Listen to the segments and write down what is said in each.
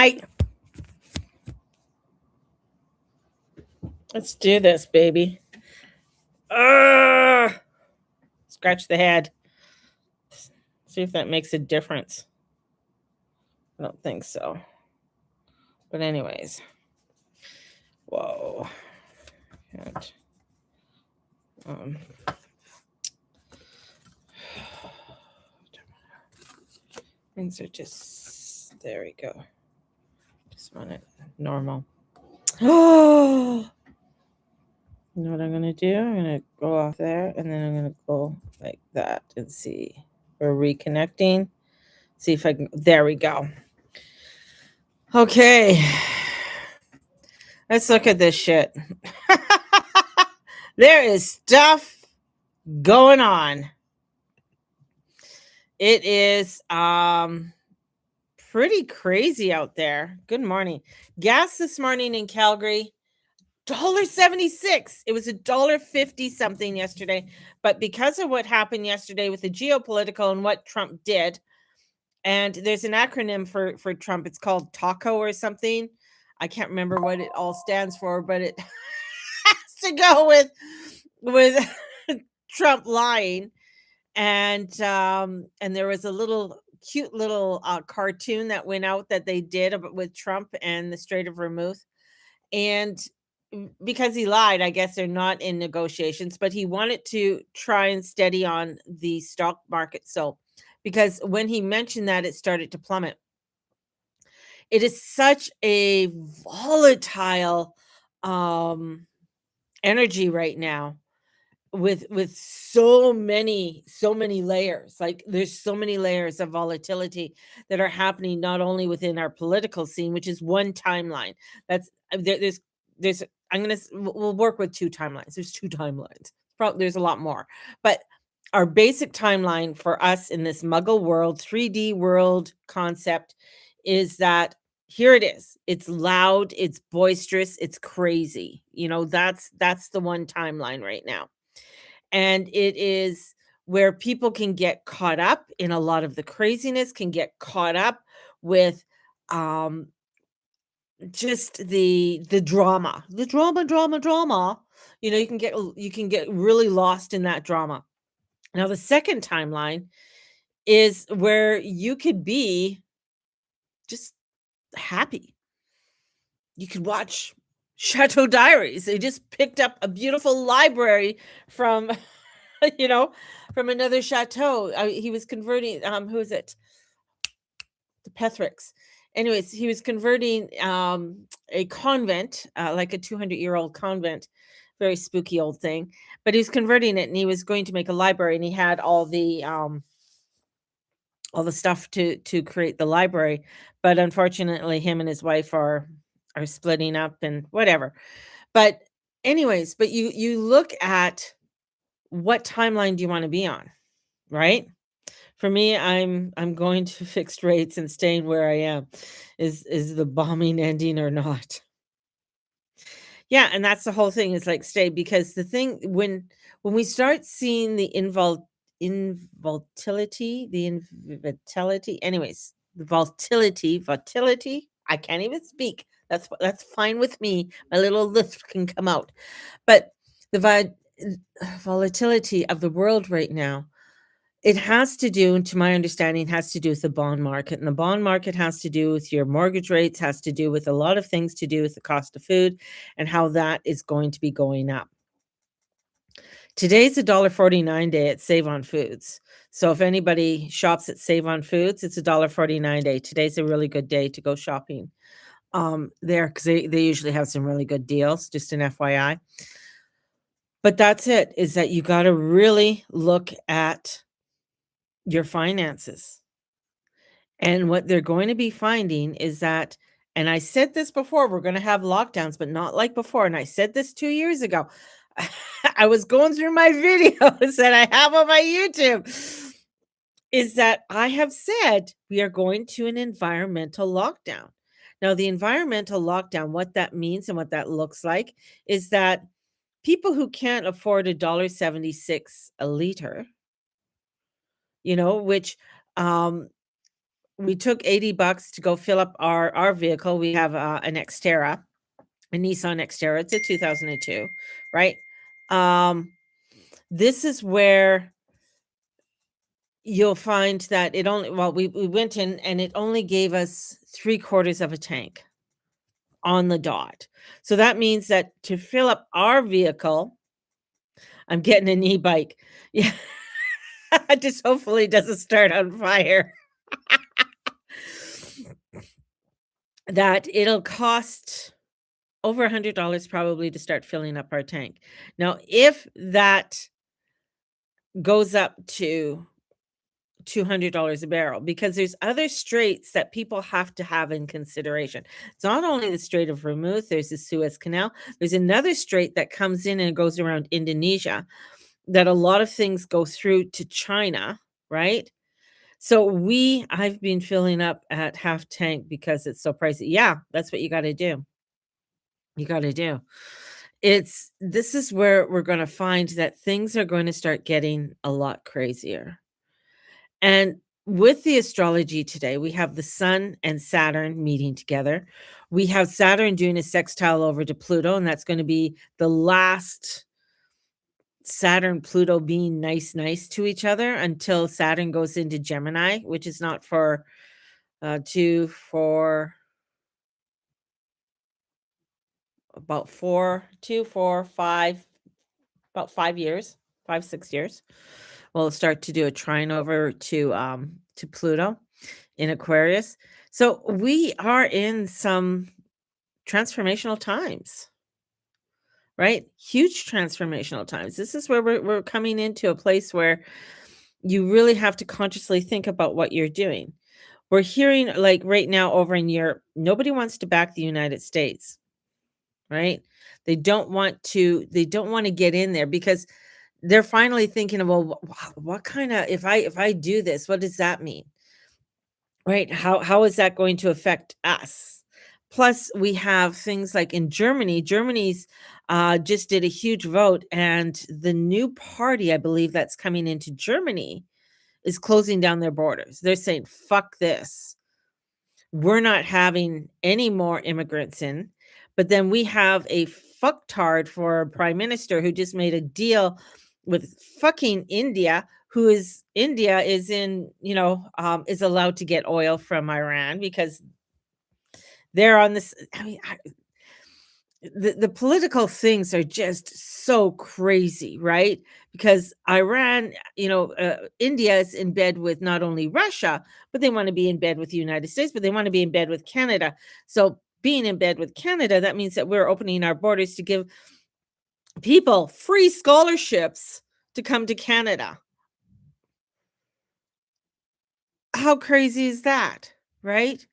night. Let's do this, baby. Scratch the head. See if that makes a difference. I don't think so. But anyways. Whoa. Can't. Um, things are just there we go. Just want it normal. Oh, you know what I'm gonna do? I'm gonna go off there and then I'm gonna go like that and see. We're reconnecting. See if I can. There we go. Okay. Let's look at this shit. There is stuff going on. It is pretty crazy out there. Good morning. Gas this morning in Calgary, $1.76. It was $1.50 something yesterday. But because of what happened yesterday with the geopolitical and what Trump did, and there's an acronym for Trump, it's called TACO or something. I can't remember what it all stands for, but it has to go with Trump lying. And there was a little cute little cartoon that went out that they did with Trump and the Strait of Hormuz. And because he lied, I guess they're not in negotiations, but he wanted to try and steady on the stock market. So, because when he mentioned that, it started to plummet. It is such a volatile energy right now with so many layers. Like there's so many layers of volatility that are happening not only within our political scene, which is one timeline. That's there's we'll work with two timelines. There's two timelines. Probably there's a lot more, but our basic timeline for us in this muggle world, 3D world concept is that here it is. It's loud, it's boisterous, it's crazy. That's the one timeline right now. And it is where people can get caught up in a lot of the craziness, can get caught up with just the drama. The drama. You can get really lost in that drama. Now the second timeline is where you could be just happy. You could watch Chateau Diaries. They just picked up a beautiful library from from another chateau. He was converting who is it? The Pethricks. Anyways, he was converting a convent, like a 200-year-old convent, very spooky old thing. But he was converting it and he was going to make a library and he had all the stuff to create the library. But unfortunately, him and his wife are splitting up and whatever. But anyways, but you look at what timeline do you want to be on, right? For me, I'm going to fixed rates and staying where I am. Is the bombing ending or not? Yeah, and that's the whole thing is like stay because the thing when we start seeing the anyways, the volatility, I can't even speak. That's fine with me. My little lisp can come out. But the volatility of the world right now, it has to do, and to my understanding, has to do with the bond market. And the bond market has to do with your mortgage rates, has to do with a lot of things to do with the cost of food and how that is going to be going up. Today's $1.49 day at Save on Foods. So if anybody shops at Save on Foods, it's $1.49 day. Today's a really good day to go shopping there because they usually have some really good deals, just an FYI. But that's it, is that you got to really look at your finances. And what they're going to be finding is that, and I said this before, we're going to have lockdowns, but not like before. And I said this 2 years ago. I was going through my videos that I have on my YouTube, is that I have said we are going to an environmental lockdown. Now, the environmental lockdown, what that means and what that looks like is that people who can't afford $1.76 a liter, which we took $80 to go fill up our vehicle. We have an Xterra, a Nissan Xterra. It's a 2002, right? Um, this is where you'll find that it only well, we went in and it only gave us 3/4 of a tank on the dot. So that means that to fill up our vehicle, I'm getting an e-bike. Yeah. Just hopefully it doesn't start on fire. That it'll cost over $100 probably to start filling up our tank. Now, if that goes up to $200 a barrel, because there's other straits that people have to have in consideration. It's not only the Strait of Hormuz, there's the Suez Canal. There's another strait that comes in and goes around Indonesia that a lot of things go through to China, right? So I've been filling up at half tank because it's so pricey. Yeah, that's what you gotta do. You gotta do. This is where we're gonna find that things are going to start getting a lot crazier. And with the astrology today, we have the Sun and Saturn meeting together. We have Saturn doing a sextile over to Pluto, and that's going to be the last Saturn Pluto being nice to each other until Saturn goes into Gemini, which is not for about 5 years, 5, 6 years. We'll start to do a trine over to Pluto in Aquarius. So we are in some transformational times, right? Huge transformational times. This is where we're coming into a place where you really have to consciously think about what you're doing. We're hearing, like, right now over in Europe, nobody wants to back the United States, right? They don't want to get in there because they're finally thinking of, well, what kind of, if I do this, what does that mean? Right? How is that going to affect us? Plus, we have things like in Germany. Germany's just did a huge vote, and the new party, I believe, that's coming into Germany is closing down their borders. They're saying, "Fuck this. We're not having any more immigrants in." But then we have a fucktard for a prime minister who just made a deal with fucking India, India is in, is allowed to get oil from Iran because they're on this. I mean, the political things are just so crazy, right? Because Iran, India is in bed with not only Russia, but they want to be in bed with the United States, but they want to be in bed with Canada. So being in bed with Canada, that means that we're opening our borders to give people free scholarships to come to Canada. How crazy is that, right?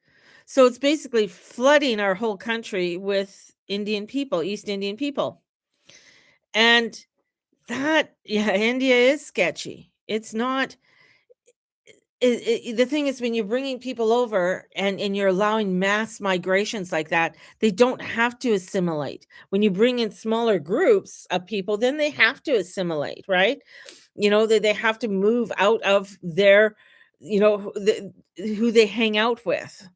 So it's basically flooding our whole country with Indian people, East Indian people. And that, yeah, India is sketchy. It's not the thing is when you're bringing people over and you're allowing mass migrations like that, they don't have to assimilate. When you bring in smaller groups of people, then they have to assimilate, right? They have to move out of their, who they hang out with.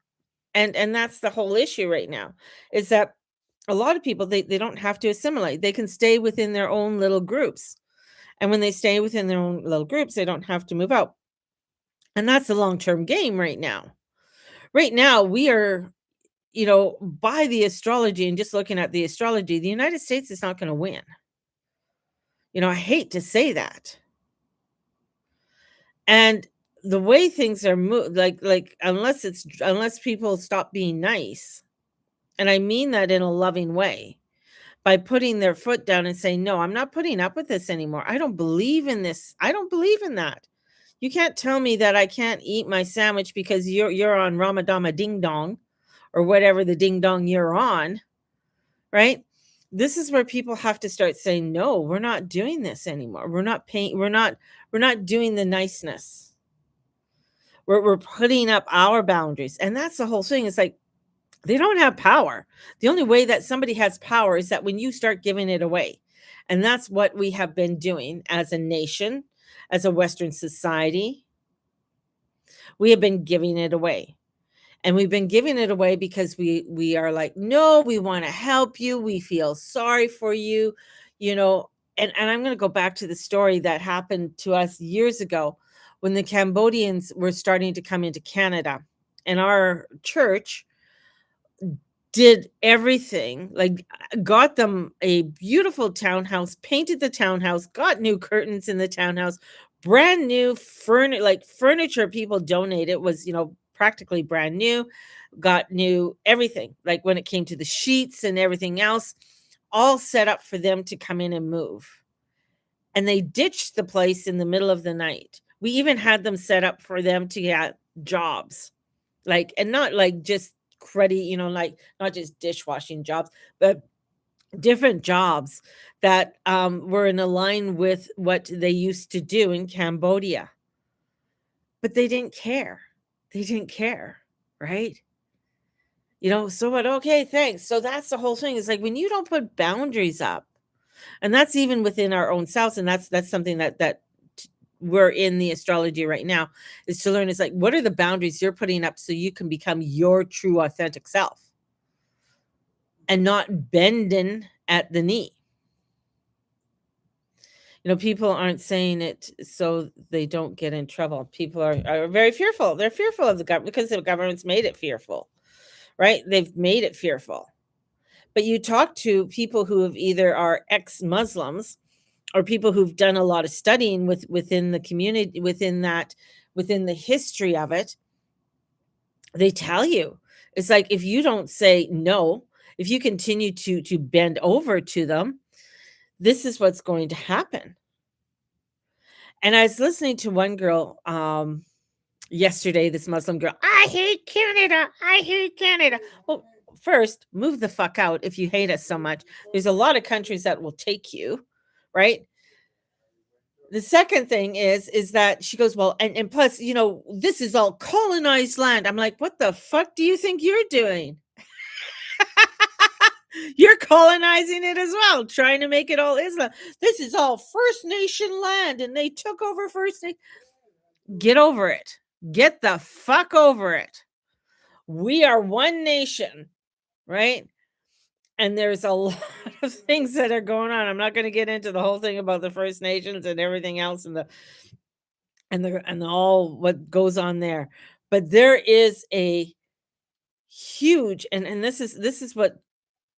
And that's the whole issue right now, is that a lot of people, they don't have to assimilate. They can stay within their own little groups. And when they stay within their own little groups, they don't have to move out. And that's the long-term game right now. Right now, we are, by the astrology and just looking at the astrology, the United States is not going to win. I hate to say that. And the way things are moved, like unless people stop being nice, and I mean that in a loving way, by putting their foot down and saying, "No, I'm not putting up with this anymore. I don't believe in this. I don't believe in that. You can't tell me that I can't eat my sandwich because you're on Ramadama Ding Dong or whatever the ding dong you're on," right? This is where people have to start saying, "No, we're not doing this anymore. We're not doing the niceness. We're putting up our boundaries." And that's the whole thing. It's like they don't have power. The only way that somebody has power is that when you start giving it away. And that's what we have been doing as a nation, as a Western society. We have been giving it away. And we've been giving it away because we are like, "No, we wanna help you. We feel sorry for you," you know, and I'm gonna go back to the story that happened to us years ago when the Cambodians were starting to come into Canada, and our church did everything, like, got them a beautiful townhouse, painted the townhouse, got new curtains in the townhouse, brand new furniture people donated was, practically brand new, got new everything, like, when it came to the sheets and everything else, all set up for them to come in and move, and they ditched the place in the middle of the night. We even had them set up for them to get jobs. Like, and not like just cruddy, like not just dishwashing jobs, but different jobs that were in line with what they used to do in Cambodia. But they didn't care. They didn't care, right? So what? Okay, thanks. So that's the whole thing. It's like when you don't put boundaries up, and that's even within our own selves, and that's something that we're in the astrology right now, is to learn. It's like, what are the boundaries you're putting up so you can become your true authentic self and not bending at the knee? People aren't saying it so they don't get in trouble. People are very fearful. They're fearful of the government because the government's made it fearful, right? They've made it fearful. But you talk to people who have either are ex-Muslims or people who've done a lot of studying within the community, within the history of it, they tell you it's like, if you don't say no, if you continue to bend over to them, this is what's going to happen. And I was listening to one girl yesterday, this Muslim girl, I hate Canada. I hate Canada. Well, first, move the fuck out if you hate us so much. There's a lot of countries that will take you, right? The second thing is that she goes, well, and plus, this is all colonized land. I'm like, what the fuck do you think you're doing? You're colonizing it as well, trying to make it all Islam. This is all First Nation land, and they took over First Nation. Get over it. Get the fuck over it. We are one nation, right? And there's a lot of things that are going on. I'm not going to get into the whole thing about the First Nations and everything else and all what goes on there. But there is a huge, and this is what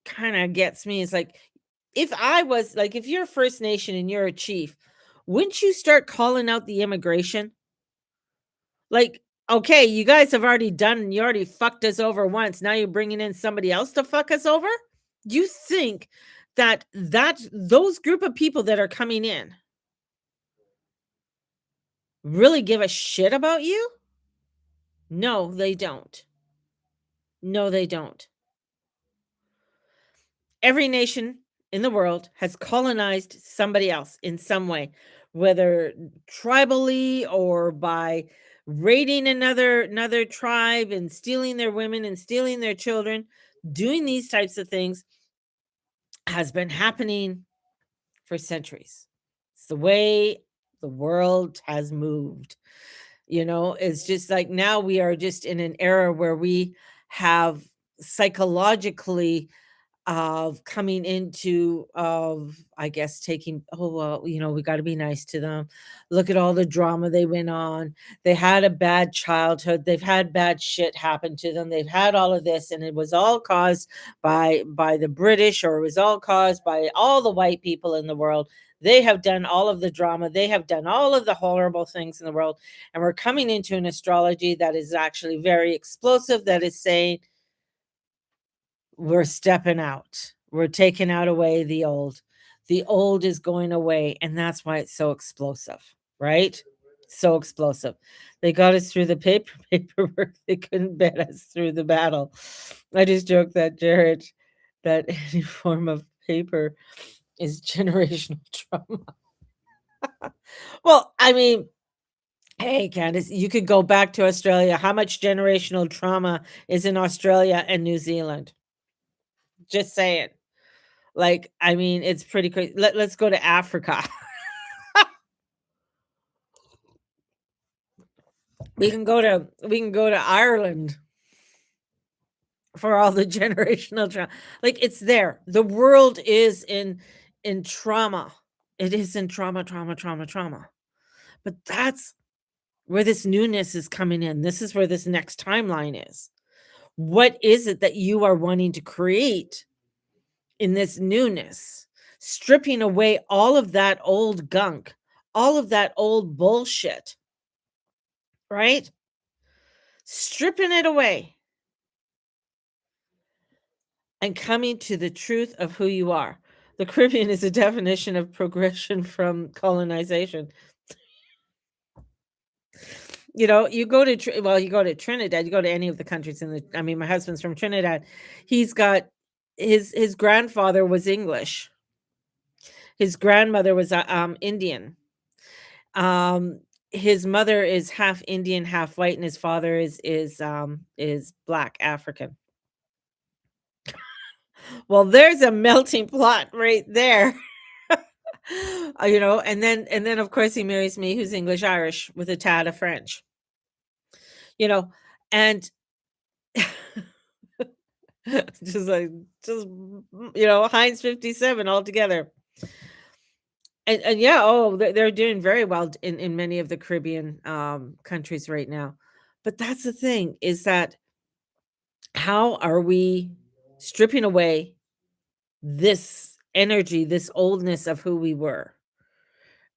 kind of gets me, is like, if you're First Nation and you're a chief, wouldn't you start calling out the immigration? Like, okay, you guys have already done, you already fucked us over once. Now you're bringing in somebody else to fuck us over? You think that those group of people that are coming in really give a shit about you? No, they don't. No, they don't. Every nation in the world has colonized somebody else in some way, whether tribally or by raiding another tribe and stealing their women and stealing their children. Doing these types of things has been happening for centuries. It's the way the world has moved. It's just like now we are just in an era where we have psychologically of coming into of I guess taking, oh well, we got to be nice to them. Look at all the drama they went on. They had a bad childhood. They've had bad shit happen to them. They've had all of this, and it was all caused by the British, or it was all caused by all the white people in the world. They have done all of the drama. They have done all of the horrible things in the world. And we're coming into an astrology that is actually very explosive, that is saying, we're stepping out. We're taking out away the old. The old is going away, and that's why it's so explosive, right? So explosive. They got us through the paperwork. They couldn't get us through the battle. I just joked that, Jared, that any form of paper is generational trauma. Well, I mean, hey, Candace, you could go back to Australia. How much generational trauma is in Australia and New Zealand? Just saying. Like, I mean, it's pretty crazy. Let's go to Africa. we can go to Ireland for all the generational trauma. Like, it's there. The world is in trauma. It is in trauma, trauma, trauma, trauma. But that's where this newness is coming in. This is where this next timeline is. What is it that you are wanting to create in this newness? Stripping away all of that old gunk, all of that old bullshit, right? Stripping it away and coming to the truth of who you are. The Caribbean is a definition of progression from colonization. You go to you go to Trinidad, you go to any of the countries I mean, my husband's from Trinidad. He's got his grandfather was English. His grandmother was Indian. His mother is half Indian, half white, and his father is Black African. Well, there's a melting pot right there. And then of course he marries me, who's English Irish with a tad of French. And just Heinz 57 all together. And yeah, they're doing very well in many of the Caribbean countries right now. But that's the thing, is that how are we stripping away this energy, this oldness of who we were?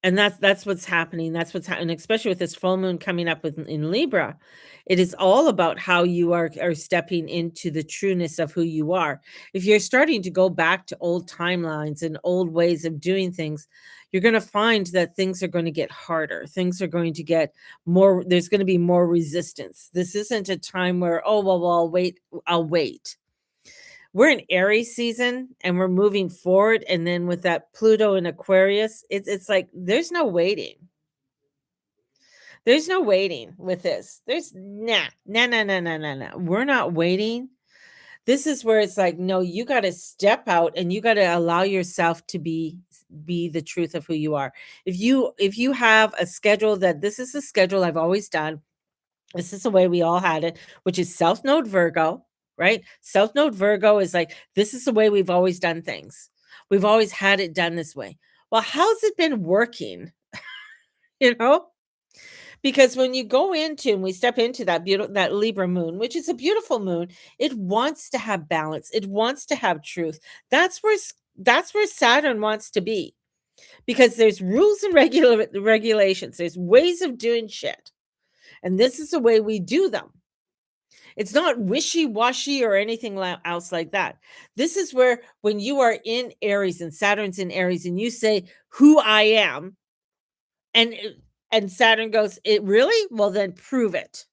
And that's what's happening. That's what's happening, especially with this full moon coming up in Libra. It is all about how you are stepping into the trueness of who you are. If you're starting to go back to old timelines and old ways of doing things, you're going to find that things are going to get harder. Things are going to get more, there's going to be more resistance. This isn't a time where, oh, well, I'll wait. We're in Aries season and we're moving forward. And then with that Pluto in Aquarius, it's like there's no waiting. There's no waiting with this. There's nah. We're not waiting. This is where it's like, no, you got to step out and you got to allow yourself to be the truth of who you are. If you have a schedule that this is the schedule I've always done, this is the way we all had it, which is South Node Virgo, right? South Node Virgo is like, this is the way we've always done things. We've always had it done this way. Well, how's it been working? you know? Because when you go into and we step into that Libra moon, which is a beautiful moon, it wants to have balance. It wants to have truth. That's where Saturn wants to be. Because there's rules and regulations. There's ways of doing shit. And this is the way we do them. It's not wishy-washy or anything else like that. This is where when you are in Aries and Saturn's in Aries and you say, who I am, and Saturn goes, it really? Well, then prove it.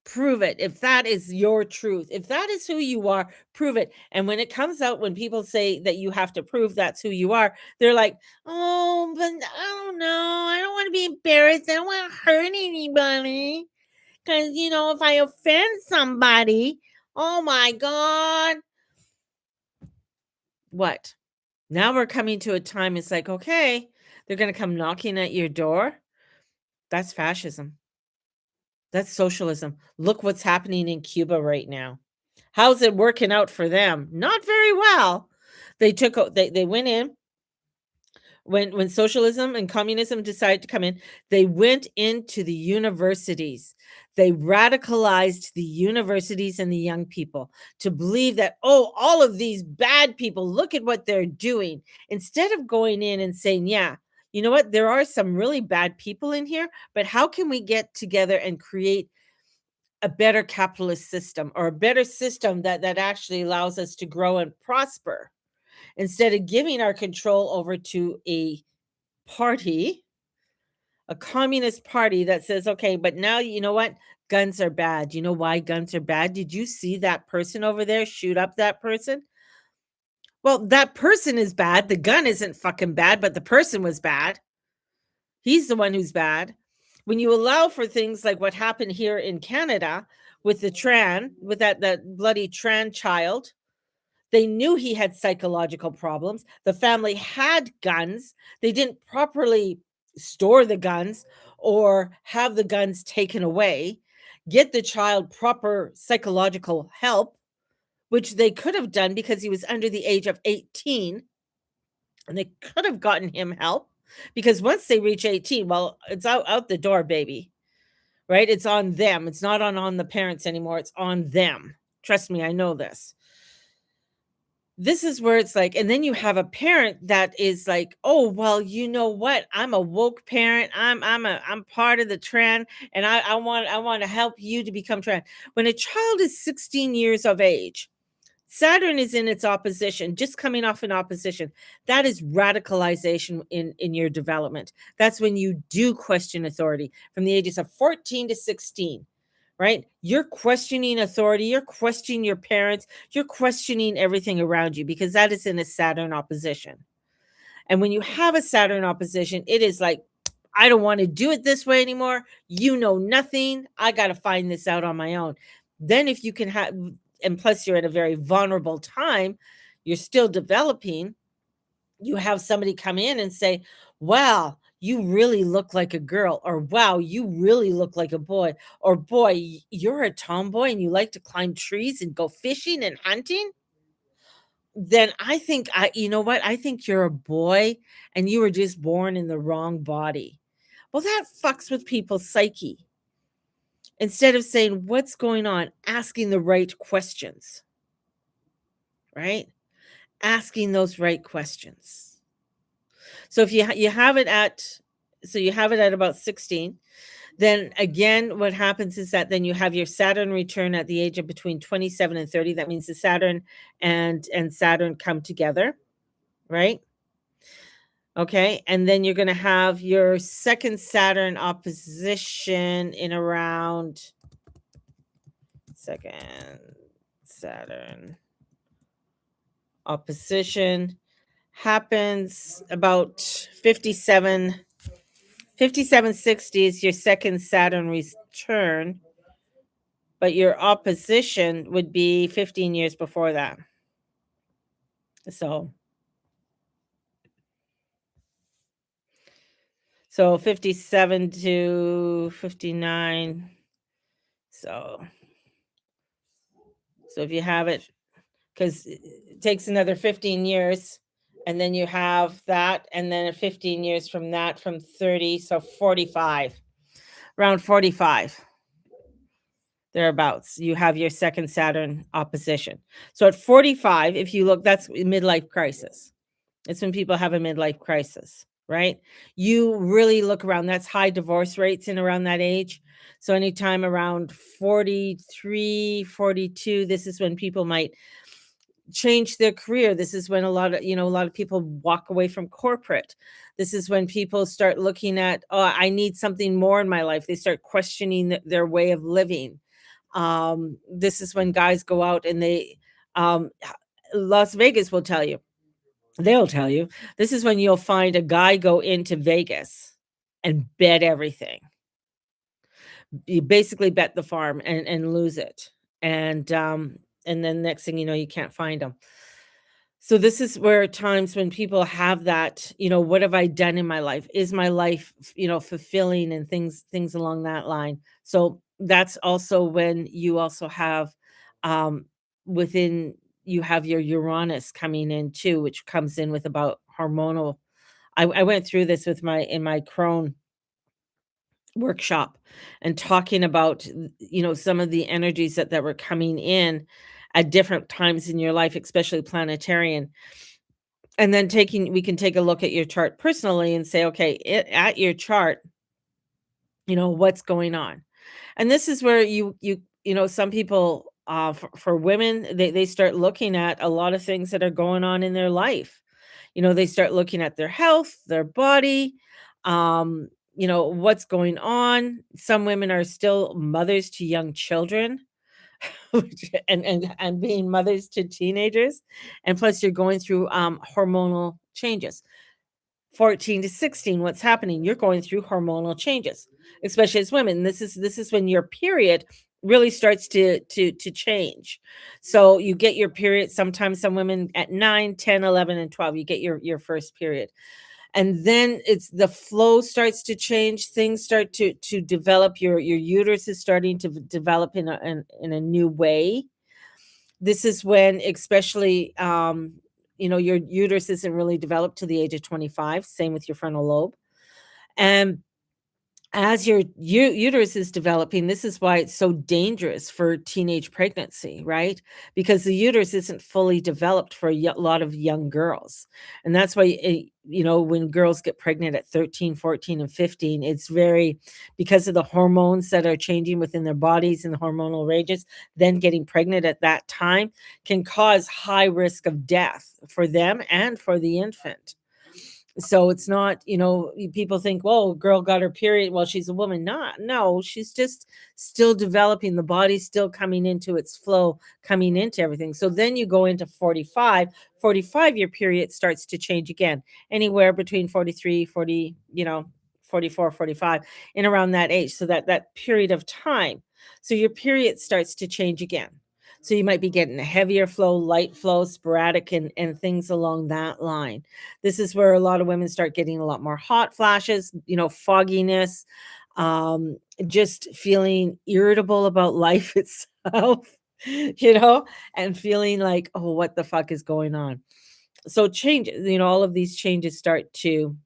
Prove it. If that is your truth, if that is who you are, prove it. And when it comes out, when people say that you have to prove that's who you are, they're like, oh, but I don't know. I don't want to be embarrassed. I don't want to hurt anybody. Because, if I offend somebody, oh my God. What? Now we're coming to a time, it's like, okay, they're going to come knocking at your door. That's fascism. That's socialism. Look what's happening in Cuba right now. How's it working out for them? Not very well. They went in when socialism and communism decided to come in, they went into the universities. They radicalized the universities and the young people to believe that, oh, all of these bad people, look at what they're doing. Instead of going in and saying, yeah, you know what? There are some really bad people in here, but how can we get together and create a better capitalist system, or a better system that actually allows us to grow and prosper, instead of giving our control over to a party, a communist party that says, okay, but now you know what? Guns are bad. You know why guns are bad? Did you see that person over there shoot up that person? Well, that person is bad. The gun isn't fucking bad, but the person was bad. He's the one who's bad. When you allow for things like what happened here in Canada with that bloody trans child, they knew he had psychological problems. The family had guns. They didn't properly store the guns or have the guns taken away, get the child proper psychological help, which they could have done because he was under the age of 18, and they could have gotten him help, because once they reach 18, well, it's out the door, baby, right? It's on them. It's not on the parents anymore. It's on them. Trust me, I know this. This is where it's like, and then you have a parent that is like, oh, well, you know what, I'm a woke parent, I'm part of the trend, and I want to help you to become trend. When a child is 16 years of age, Saturn is in its opposition, just coming off an opposition. That is radicalization in your development. That's when you do question authority from the ages of 14 to 16, right? You're questioning authority, you're questioning your parents, you're questioning everything around you, because that is in a Saturn opposition. And when you have a Saturn opposition, it is like, I don't want to do it this way anymore. You know nothing. I got to find this out on my own. Then, if you can have, and plus you're at a very vulnerable time, you're still developing, you have somebody come in and say, wow, you really look like a girl, or wow, you really look like a boy, or boy, you're a tomboy and you like to climb trees and go fishing and hunting. Then I think, you know what, I think you're a boy and you were just born in the wrong body. Well, that fucks with people's psyche. Instead of saying, what's going on, asking the right questions, right? Asking those right questions. So if you have it at, so you have it at about 16, then again, what happens is that then you have your Saturn return at the age of between 27 and 30. That means the Saturn and Saturn come together, right? Okay. And then you're going to have your second Saturn opposition in around, second Saturn opposition happens about 5760 is your second Saturn return, but your opposition would be 15 years before that. So 57 to 59. So if you have it, because it takes another 15 years, and then you have that, and then 15 years from that, from 30, so 45, around 45, thereabouts, you have your second Saturn opposition. So at 45, if you look, that's midlife crisis. It's when people have a midlife crisis, right? You really look around, that's high divorce rates in around that age. So anytime around 43, 42, this is when people might change their career. This is when a lot of people walk away from corporate. This is when people start looking at, oh, I need something more in my life. They start questioning their way of living. This is when guys go out and they, Las Vegas will tell you, they'll tell you, this is when you'll find a guy go into Vegas and bet everything. You basically bet the farm and lose it. And then next thing you know, you can't find them. So this is where times when people have that, what have I done in my life? Is my life, fulfilling, and things along that line. So that's also when you also have, um within, you have your Uranus coming in too, which comes in with about hormonal. I went through this with my crone workshop, and talking about, some of the energies that were coming in at different times in your life, especially planetarian. And then we can take a look at your chart personally and say, okay, at your chart, what's going on. And this is where some people, for women, they start looking at a lot of things that are going on in their life. They start looking at their health, their body, what's going on. Some women are still mothers to young children, and being mothers to teenagers, and plus you're going through hormonal changes. 14 to 16, what's happening? You're going through hormonal changes, especially as women. This is when your period really starts to change. So you get your period, sometimes some women at 9, 10, 11, and 12, you get your first period. and then it's the flow starts to change, things start to develop, your uterus is starting to develop in a new way. This is when, especially, your uterus isn't really developed to the age of 25, same with your frontal lobe. And as your uterus is developing, this is why it's so dangerous for teenage pregnancy, right? Because the uterus isn't fully developed for a lot of young girls. And that's why, when girls get pregnant at 13, 14, and 15, it's very, because of the hormones that are changing within their bodies and the hormonal ranges, then getting pregnant at that time can cause high risk of death for them and for the infant. So it's not, people think, well, girl got her period while she's a woman. Not, no, she's just still developing. The body's still coming into its flow, coming into everything. So then you go into 45, your period starts to change again, anywhere between 43, 40, 44, 45, in around that age. So that period of time. So your period starts to change again. So you might be getting a heavier flow, light flow, sporadic, and things along that line. This is where a lot of women start getting a lot more hot flashes, fogginess, just feeling irritable about life itself, and feeling like, oh, what the fuck is going on? So changes, all of these changes start to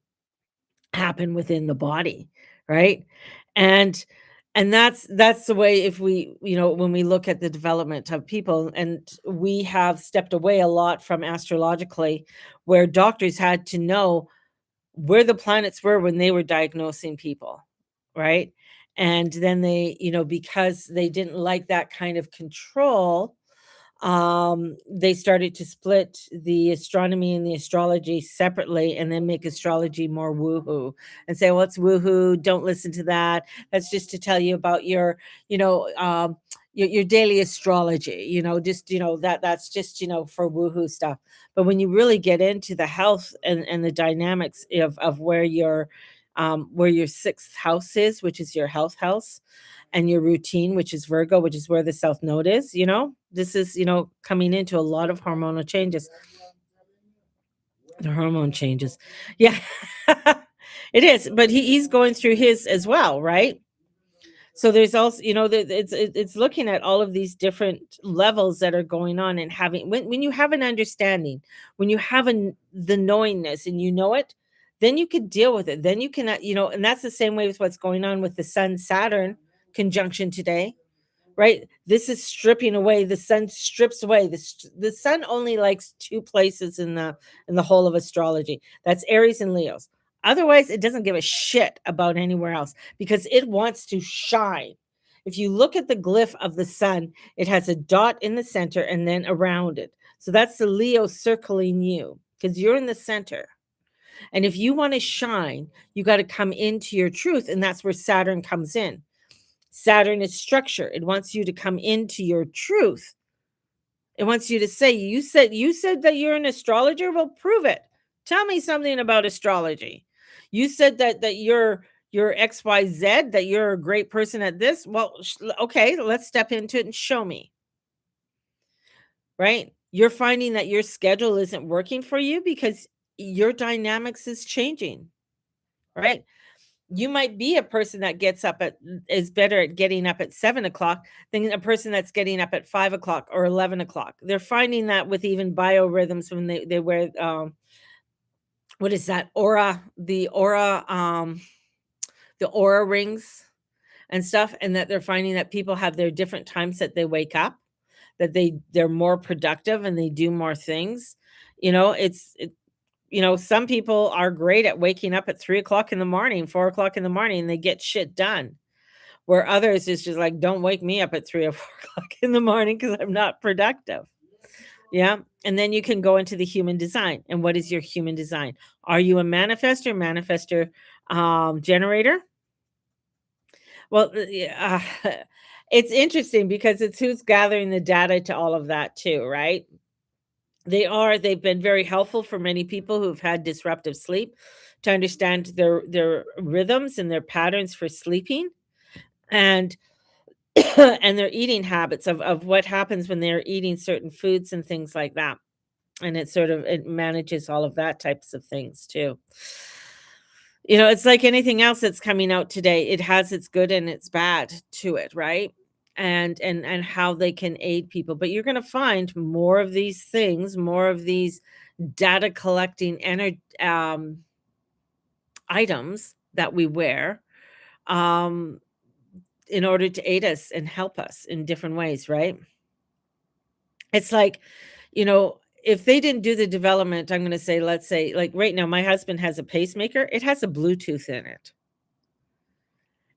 happen within the body, right? And that's the way, if we, when we look at the development of people, and we have stepped away a lot from astrologically, where doctors had to know where the planets were when they were diagnosing people, right? And then they, because they didn't like that kind of control, they started to split the astronomy and the astrology separately, and then make astrology more woohoo and say, well, it's woohoo, don't listen to that, that's just to tell you about your, your daily astrology, just, that's just, for woohoo stuff. But when you really get into the health and the dynamics of where your sixth house is, which is your health house, and your routine, which is Virgo, which is where the South Node is, this is, coming into a lot of hormonal changes. The hormone changes. Yeah. It is, but he's going through his as well, right? So there's also, it's looking at all of these different levels that are going on, and having, when you have an understanding, when you have the knowingness, and you know it, then you can deal with it. Then you can, and that's the same way with what's going on with the Sun Saturn conjunction today, right? This is stripping away. The sun strips away. The sun only likes two places in the whole of astrology. That's Aries and Leos. Otherwise, it doesn't give a shit about anywhere else, because it wants to shine. If you look at the glyph of the sun, it has a dot in the center and then around it. So that's the Leo circling you, because you're in the center. And if you want to shine, you got to come into your truth. And that's where Saturn comes in. Saturn is structure. It wants you to come into your truth. It wants you to say, you said that you're an astrologer. Well, prove it. Tell me something about astrology. You said that you're XYZ, that you're a great person at this. Well, okay, let's step into it and show me. Right? You're finding that your schedule isn't working for you because your dynamics is changing. Right? You might be a person that is better at getting up at 7 o'clock than a person that's getting up at 5 o'clock or 11 o'clock. They're finding that with even biorhythms, when they wear, what is that, the aura rings and stuff, and that they're finding that people have their different times that they wake up, that they're more productive and they do more things. Some people are great at waking up at 3 o'clock in the morning, 4 o'clock in the morning, and they get shit done. Where others is just like, don't wake me up at 3 or 4 o'clock in the morning because I'm not productive. Yeah. And then you can go into the human design. And what is your human design? Are you a manifester generator? Well, yeah, it's interesting because it's who's gathering the data to all of that too, right? They've been very helpful for many people who've had disruptive sleep, to understand their rhythms and their patterns for sleeping, and and their eating habits, of what happens when they're eating certain foods and things like that. And it manages all of that types of things too. It's like anything else that's coming out today. It has its good and its bad to it, right? And how they can aid people. But you're going to find more of these things, more of these data collecting items that we wear, um, in order to aid us and help us in different ways, right? It's like, if they didn't do the development, I'm going to say, let's say, like right now, my husband has a pacemaker. It has a Bluetooth in it.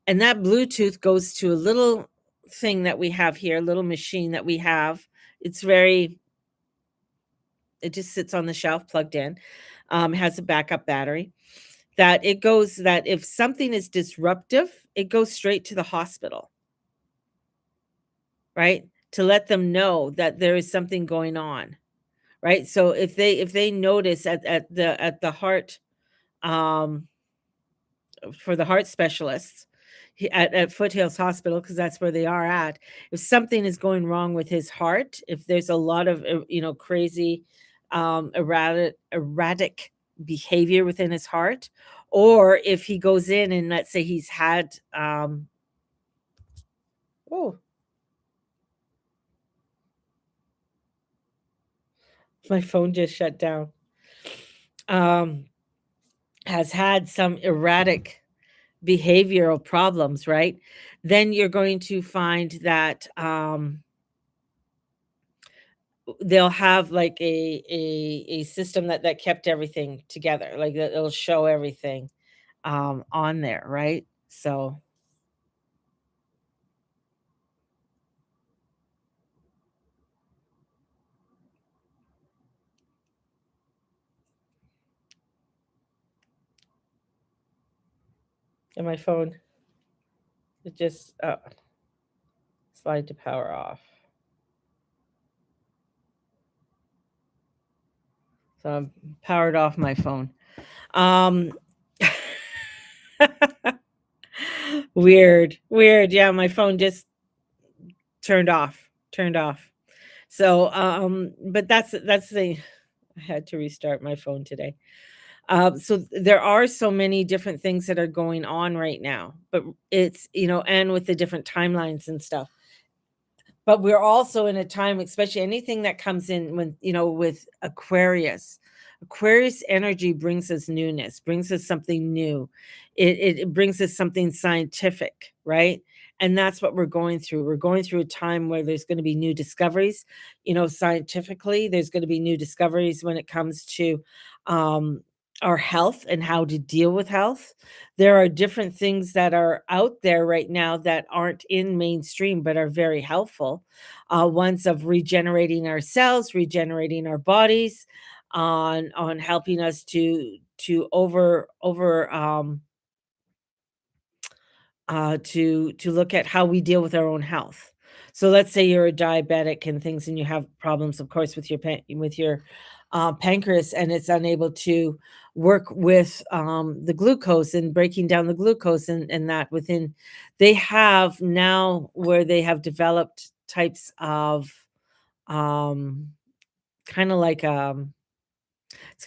And that Bluetooth goes to a little thing that we have here, a little machine that we have. It's very it just sits on the shelf plugged in. Has a backup battery. That if something is disruptive, it goes straight to the hospital, right? To let them know that there is something going on, right? So if they notice at the heart, um for the heart specialists, at Foothills Hospital, because that's where they are at. If something is going wrong with his heart, if there's a lot of crazy, erratic behavior within his heart, or if he goes in and let's say he's had, oh, my phone just shut down. Um, has had some erratic behavioral problems, right? Then you're going to find that, they'll have like a system that kept everything together, like that it'll show everything, on there, right? So, and my phone, it just slide to power off. So I'm powered off my phone. Um, weird. Yeah, my phone just turned off. So, but that's the I had to restart my phone today. So there are so many different things that are going on right now, but and with the different timelines and stuff. But we're also in a time, especially anything that comes in when, with Aquarius. Aquarius energy brings us newness, brings us something new. It brings us something scientific, right? And that's what we're going through. We're going through a time where there's going to be new discoveries, scientifically. There's going to be new discoveries when it comes to, um, our health and how to deal with health. There are different things that are out there right now that aren't in mainstream but are very helpful. Ones of regenerating our cells, regenerating our bodies, on helping us to to look at how we deal with our own health. So let's say you're a diabetic and things, and you have problems, of course, with your pancreas, and it's unable to work with, the glucose and breaking down the glucose, and that within. They have now where they have developed types of, um, kind of like,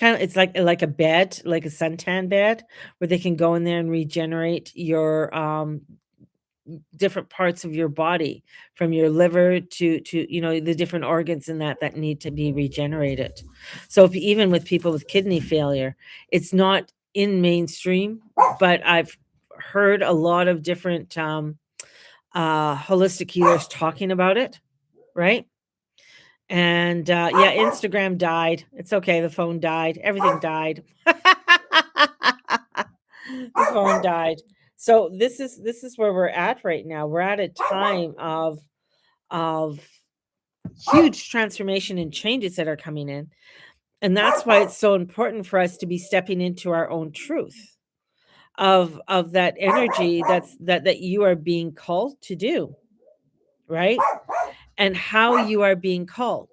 it's like a bed, like a suntan bed, where they can go in there and regenerate your, different parts of your body, from your liver to the different organs in that need to be regenerated. So if, even with people with kidney failure, it's not in mainstream, but I've heard a lot of different, holistic healers talking about it, right? And yeah, Instagram died. It's okay, the phone died, everything died. The phone died. So this is where we're at right now. We're at a time of huge transformation and changes that are coming in. And that's why it's so important for us to be stepping into our own truth of that energy that you are being called to do, right? And how you are being called,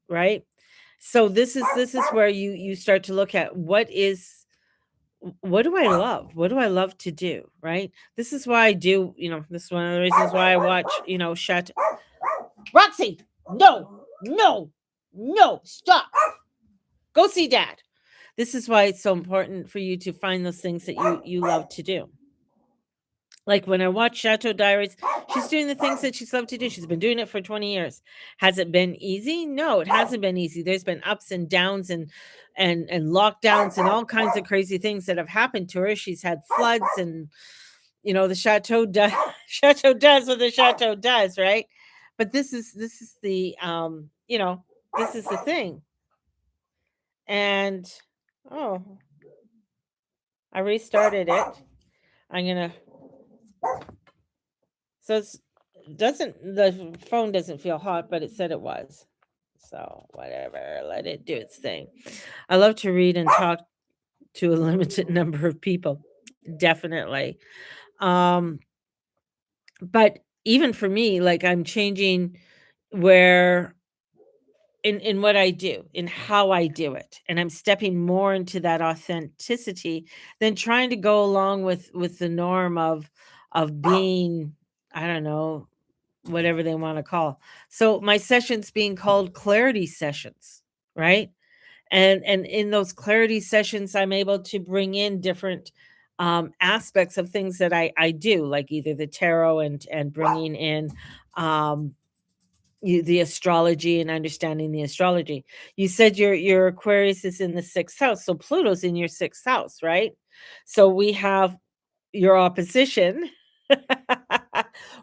right? So this is where you start to look at what do I love? What do I love to do? Right? This is why I do, this is one of the reasons why I watch, Shut Roxy, no, no, no, stop. Go see dad. This is why it's so important for you to find those things that you love to do. Like when I watch Chateau Diaries, she's doing the things that she's loved to do. She's been doing it for 20 years. Has it been easy? No, it hasn't been easy. There's been ups and downs and lockdowns and all kinds of crazy things that have happened to her. She's had floods and the chateau does chateau does what the chateau does, right? But this is the this is the thing. And oh, I restarted it. I'm gonna so it's doesn't the phone doesn't feel hot, but it said it was. So whatever, let it do its thing. I love to read and talk to a limited number of people. Definitely. Um, but even for me, like I'm changing where in what I do, in how I do it, and I'm stepping more into that authenticity than trying to go along with the norm of being, I don't know, whatever they want to call. So my sessions being called clarity sessions, right? And in those clarity sessions, I'm able to bring in different aspects of things that I do, like either the tarot and bringing in um, the astrology and understanding the astrology. You said your Aquarius is in the sixth house, so Pluto's in your sixth house, right? So we have your opposition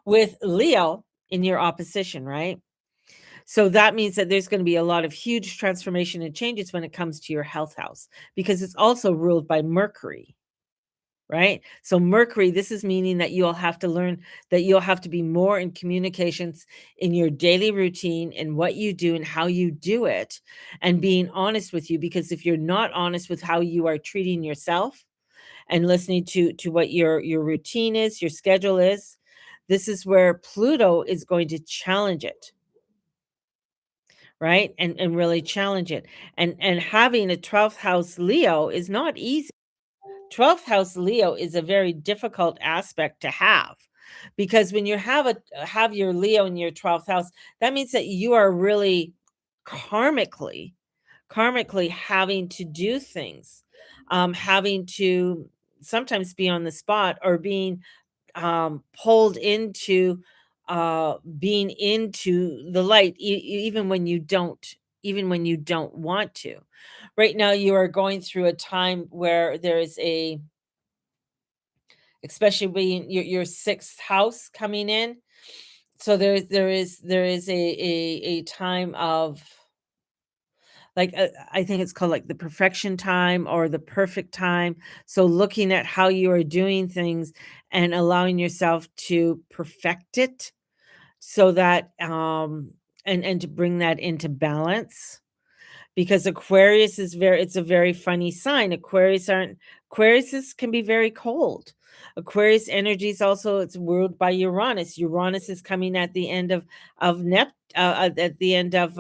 with Leo in your opposition, right? So that means that there's going to be a lot of huge transformation and changes when it comes to your health house because it's also ruled by Mercury, right? So Mercury, this is meaning that you'll have to learn that you'll have to be more in communications in your daily routine and what you do and how you do it and being honest with you, because if you're not honest with how you are treating yourself and listening to what your routine is, your schedule is, this is where Pluto is going to challenge it, right? And really challenge it. And having a 12th house Leo is not easy. 12th house Leo is a very difficult aspect to have because when you have your Leo in your 12th house, that means that you are really karmically karmically having to do things, having to sometimes be on the spot or being pulled into being into the light even when you don't want to. Right now you are going through a time where there is a especially being your sixth house coming in. So there is a time of like I think it's called like the perfection time or the perfect time. So looking at how you are doing things and allowing yourself to perfect it so that and to bring that into balance, because Aquarius is very it's a very funny sign. Aquariuses can be very cold. Aquarius energy is also it's ruled by Uranus. Uranus is coming at the end at the end of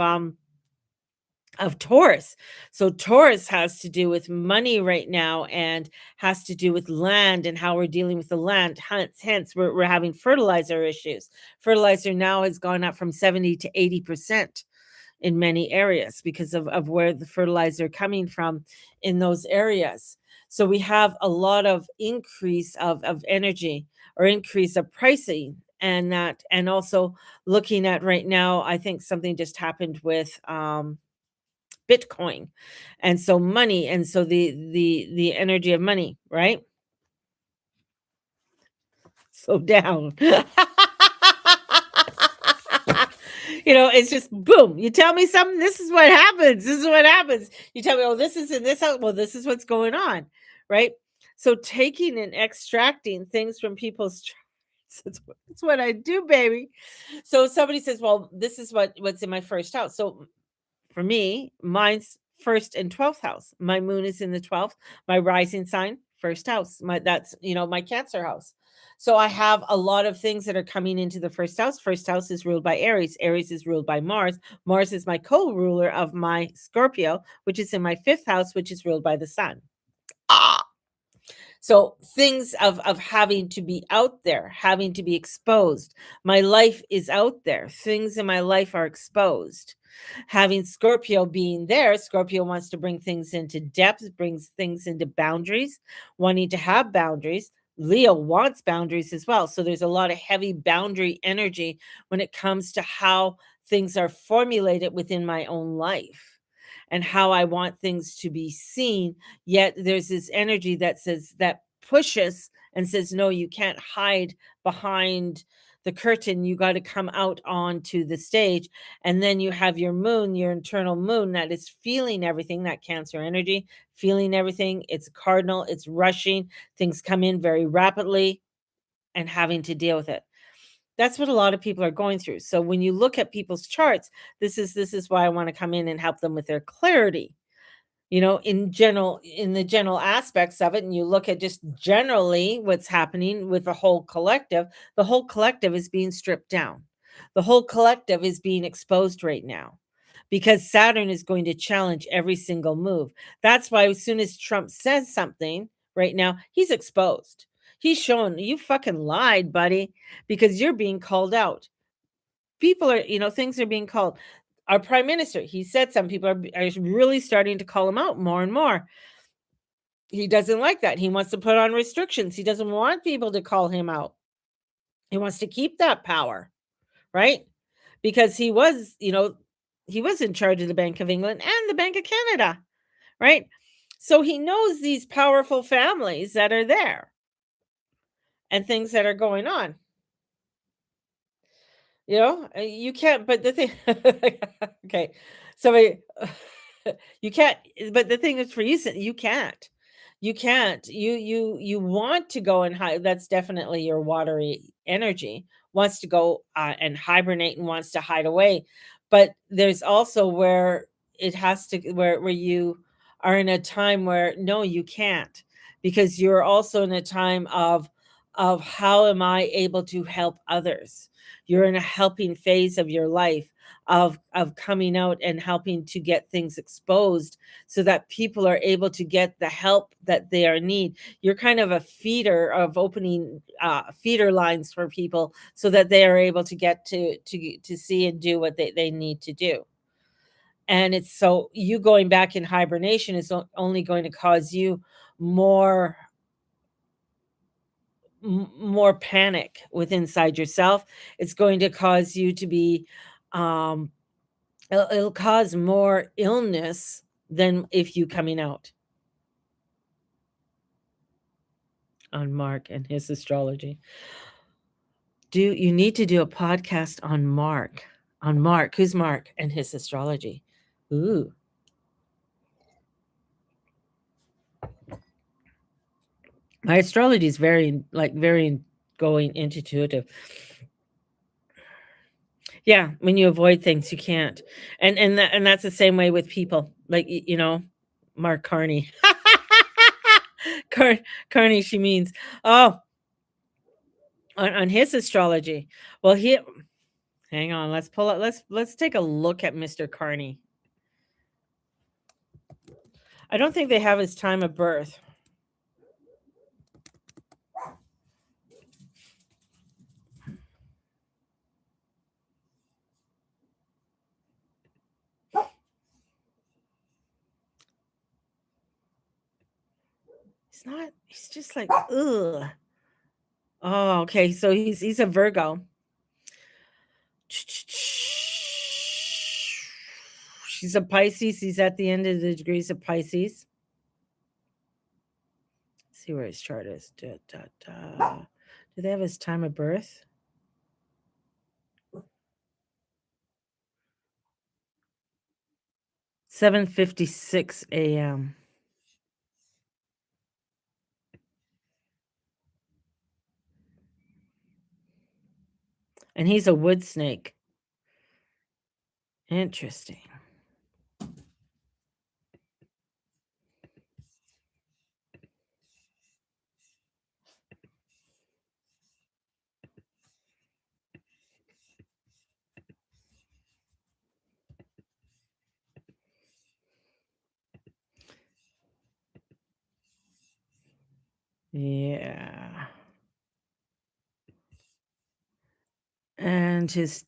Taurus. So Taurus has to do with money right now and has to do with land and how we're dealing with the land. Hence we're having fertilizer issues. Fertilizer now has gone up from 70 to 80% in many areas because of where the fertilizer coming from in those areas. So we have a lot of increase of energy or increase of pricing, and also looking at right now, I think something just happened with Bitcoin. And so money, and so the energy of money, right? So down. It's just boom. You tell me something, this is what happens. This is what happens. You tell me, oh, this is in this house. Well, this is what's going on, right? So taking and extracting things from people's charts, it's what I do, baby. So somebody says, well, this is what's in my first house. So for me, mine's first and 12th house. My moon is in the 12th. My rising sign, first house. That's my Cancer house. So I have a lot of things that are coming into the first house. First house is ruled by Aries. Aries is ruled by Mars. Mars is my co-ruler of my Scorpio, which is in my fifth house, which is ruled by the sun. Ah. So things of having to be out there, having to be exposed. My life is out there. Things in my life are exposed. Having Scorpio being there, Scorpio wants to bring things into depth, brings things into boundaries, wanting to have boundaries. Leo wants boundaries as well. So there's a lot of heavy boundary energy when it comes to how things are formulated within my own life and how I want things to be seen. Yet there's this energy that says, that pushes and says, no, you can't hide behind the curtain. You got to come out onto the stage. And then you have your moon, your internal moon that is feeling everything, that Cancer energy, feeling everything. It's cardinal, it's rushing, things come in very rapidly and having to deal with it. That's what a lot of people are going through. So when you look at people's charts, this is why I want to come in and help them with their clarity. In the general aspects of it, and you look at just generally what's happening with the whole collective is being stripped down. The whole collective is being exposed right now because Saturn is going to challenge every single move. That's why as soon as Trump says something right now, he's exposed. He's showing you fucking lied, buddy, because you're being called out. People are, things are being called. Our prime minister, he said some people are really starting to call him out more and more. He doesn't like that. He wants to put on restrictions. He doesn't want people to call him out. He wants to keep that power, right? Because he was in charge of the Bank of England and the Bank of Canada, right? So he knows these powerful families that are there and things that are going on. You can't, but the thing okay. So you can't, but the thing is for you, you can't. You can't. You want to go and hide. That's definitely your watery energy. Wants to go and hibernate and wants to hide away. But there's also where it has to where you are in a time where no, you can't, because you're also in a time of how am I able to help others? You're in a helping phase of your life of coming out and helping to get things exposed so that people are able to get the help that they are need. You're kind of a feeder of opening feeder lines for people so that they are able to get to see and do what they need to do. And it's so you going back in hibernation is only going to cause you more more panic with inside yourself. It's going to cause you to be um it'll cause more illness than if you coming out on Mark and his astrology. You need to do a podcast on Mark? On Mark, who's Mark and his astrology? Ooh. My astrology is very going intuitive. Yeah, when you avoid things, you can't. And that's the same way with people. Like Mark Carney. Car- Carney, she means. Oh, on his astrology. Well, hang on, let's pull up. Let's take a look at Mr. Carney. I don't think they have his time of birth. He's just like, ugh. Oh, okay. So he's a Virgo. She's a Pisces. He's at the end of the degrees of Pisces. Let's see where his chart is. Da, da, da. Do they have his time of birth? 7:56 a.m. And he's a wood snake. Interesting. Yeah. And his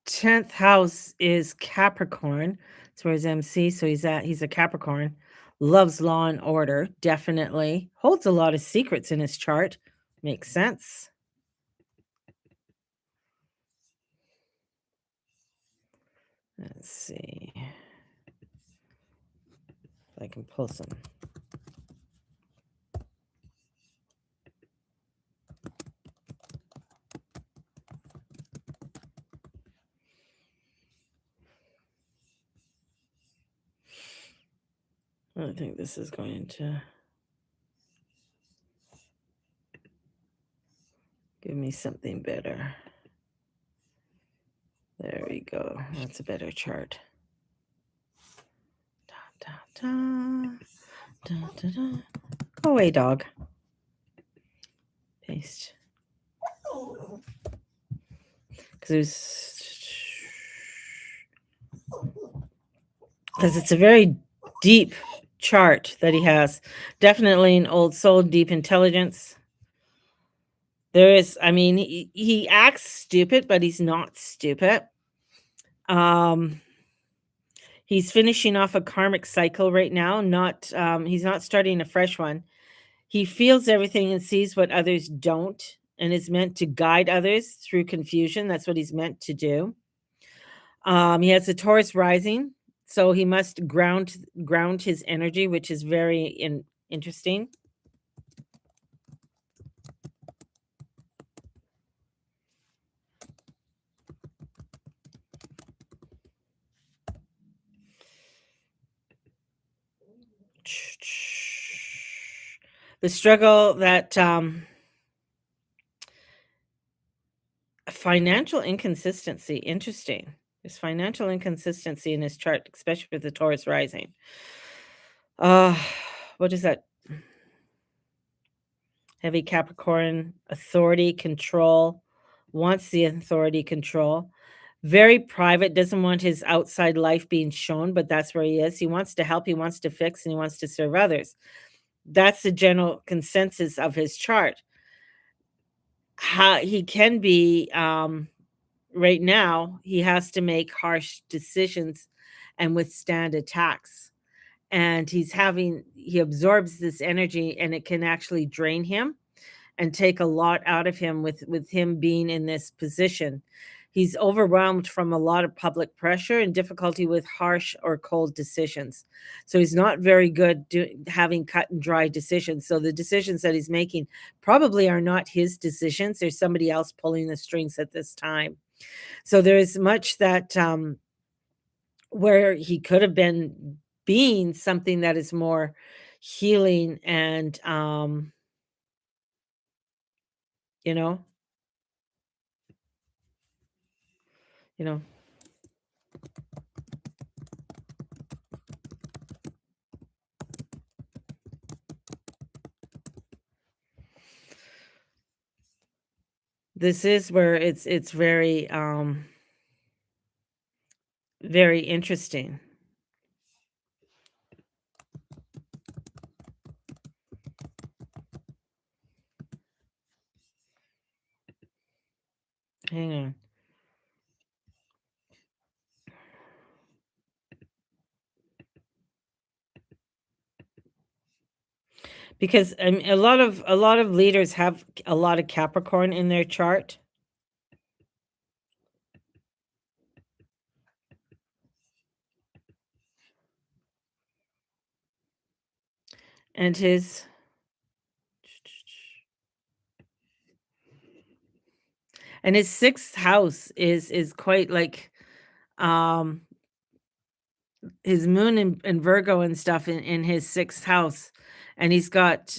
10th house is Capricorn. That's where his MC, so he's a Capricorn. Loves law and order, definitely. Holds a lot of secrets in his chart. Makes sense. Let's see if I can pull some. I think this is going to give me something better. There we go. That's a better chart. Da, da, da, da, da, da. Go away, dog. Paste. Because it's a very deep chart that he has. Definitely an old soul, deep intelligence. There is, I mean, he acts stupid, but he's not stupid. Um, he's finishing off a karmic cycle right now. Not, he's not starting a fresh one. He feels everything and sees what others don't, and is meant to guide others through confusion. That's what he's meant to do. He has a Taurus rising, so he must ground his energy, which is very interesting. The struggle that financial inconsistency. Interesting. There's financial inconsistency in his chart, especially with the Taurus rising. Uh, what is that? Heavy Capricorn, authority, control, wants the authority, control. Very private, doesn't want his outside life being shown, but that's where he is. He wants to help, he wants to fix, and he wants to serve others. That's the general consensus of his chart. How he can be, right now, he has to make harsh decisions and withstand attacks. And he absorbs this energy and it can actually drain him and take a lot out of him with him being in this position. He's overwhelmed from a lot of public pressure and difficulty with harsh or cold decisions. So he's not very good having cut and dry decisions. So the decisions that he's making probably are not his decisions. There's somebody else pulling the strings at this time. So there is much that where he could have been being something that is more healing and you know, you know, this is where it's very interesting. Hang on. Because a lot of leaders have a lot of Capricorn in their chart, and his 6th house is quite like um his moon in Virgo and stuff in his 6th house, and he's got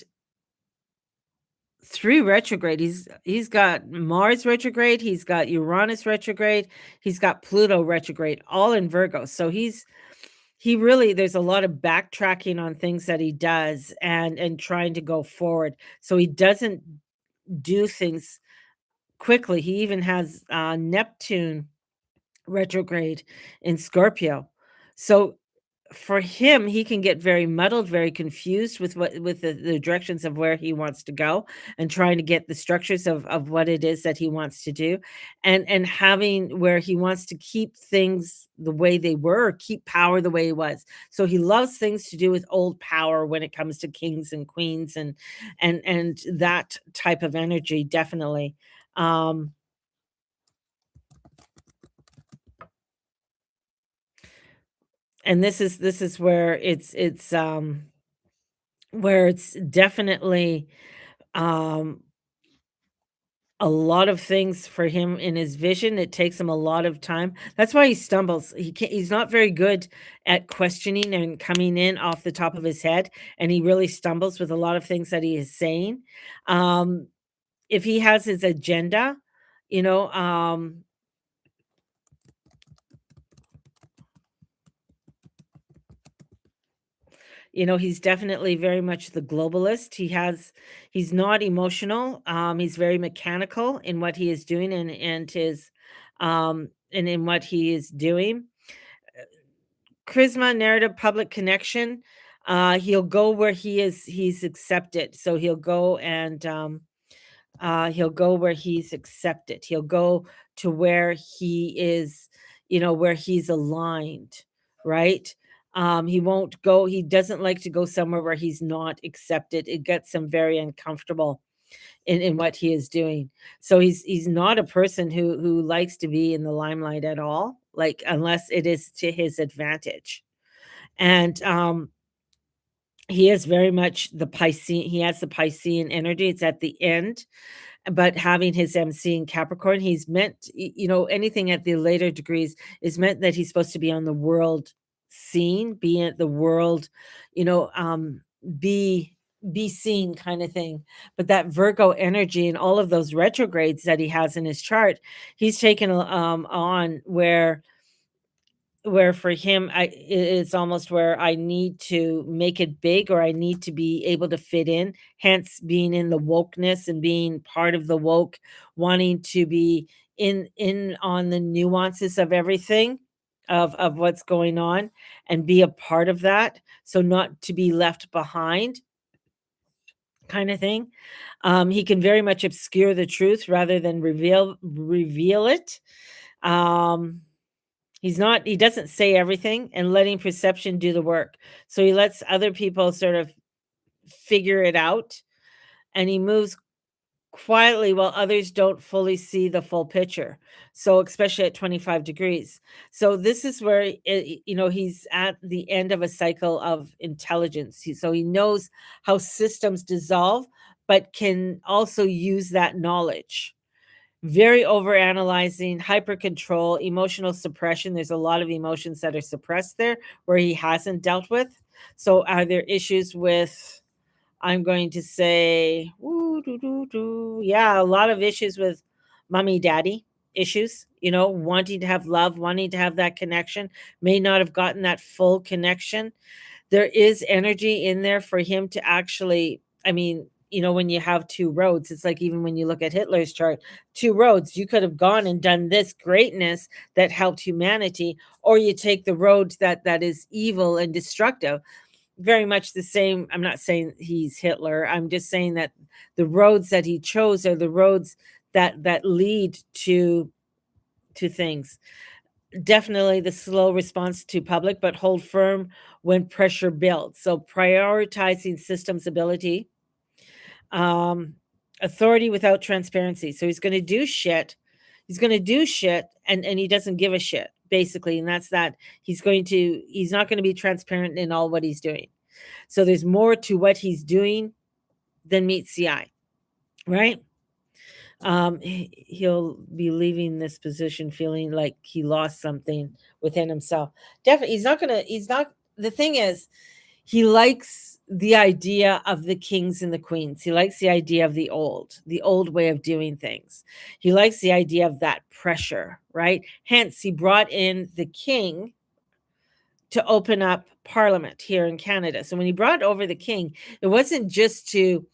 3 retrograde. He's got Mars retrograde, he's got Uranus retrograde, he's got Pluto retrograde, all in Virgo. So he really there's a lot of backtracking on things that he does and trying to go forward. So he doesn't do things quickly. He even has Neptune retrograde in Scorpio. So for him, he can get very muddled, very confused with the directions of where he wants to go and trying to get the structures of what it is that he wants to do, and having where he wants to keep things the way they were, or keep power the way it was. So he loves things to do with old power when it comes to kings and queens and that type of energy, definitely. Um, and this is where it's definitely um a lot of things for him in his vision. It takes him a lot of time. That's why he stumbles. He's not very good at questioning and coming in off the top of his head, and he really stumbles with a lot of things that he is saying. Um, if he has his agenda, you know, he's definitely very much the globalist. He's not emotional. He's very mechanical in what he is doing and in what he is doing. Charisma, narrative, public connection. He'll go where he's accepted. So he'll go where he's accepted. He'll go to where he is, where he's aligned, right? He doesn't like to go somewhere where he's not accepted. It gets him very uncomfortable in what he is doing. So he's not a person who likes to be in the limelight at all, like unless it is to his advantage. And he is very much the Piscean. He has the Piscean energy. It's at the end, but having his MC in Capricorn, he's meant, anything at the later degrees is meant that he's supposed to be on the world scene, be at the world, you know, um, be be seen kind of thing. But that Virgo energy and all of those retrogrades that he has in his chart, he's taken on where for him it's almost where I need to make it big, or I need to be able to fit in, hence being in the wokeness and being part of the woke, wanting to be in on the nuances of everything, of what's going on, and be a part of that, so not to be left behind kind of thing. He can very much obscure the truth rather than reveal it. um he doesn't say everything, and letting perception do the work. So he lets other people sort of figure it out, and he moves quietly while others don't fully see the full picture. So especially at 25 degrees. So this is where he's at the end of a cycle of intelligence. So he knows how systems dissolve, but can also use that knowledge. Very overanalyzing, hyper control, emotional suppression. There's a lot of emotions that are suppressed there where he hasn't dealt with. So are there issues with, I'm going to say, ooh, yeah, a lot of issues with mommy, daddy issues, wanting to have love, wanting to have that connection, may not have gotten that full connection. There is energy in there for him to actually, I mean, when you have two roads, it's like even when you look at Hitler's chart, two roads, you could have gone and done this greatness that helped humanity, or you take the road that is evil and destructive. Very much the same. I'm not saying he's Hitler. I'm just saying that the roads that he chose are the roads that lead to things. Definitely the slow response to public, but hold firm when pressure builds. So prioritizing systems ability, um, authority without transparency. So he's going to do shit. He's going to do shit, and he doesn't give a shit basically. And that's that. He's not going to be transparent in all what he's doing. So there's more to what he's doing than meets the eye, right? He'll be leaving this position feeling like he lost something within himself. Definitely, he's not, the thing is, he likes the idea of the kings and the queens. He likes the idea of the old way of doing things. He likes the idea of that pressure, right? Hence, he brought in the king to open up parliament here in Canada. So when he brought over the king, it wasn't just to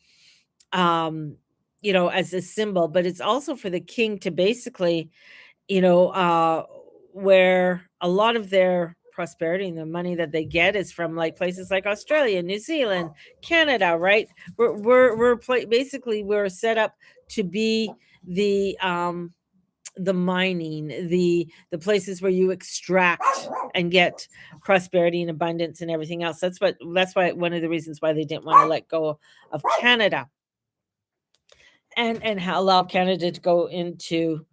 um as a symbol, but it's also for the king to basically, you know uh where a lot of their prosperity, and the money that they get is from like places like Australia, New Zealand, Canada, right? Basically we're set up to be the mining, the places where you extract and get prosperity and abundance and everything else. That's why one of the reasons why they didn't want to let go of Canada and allow Canada to go into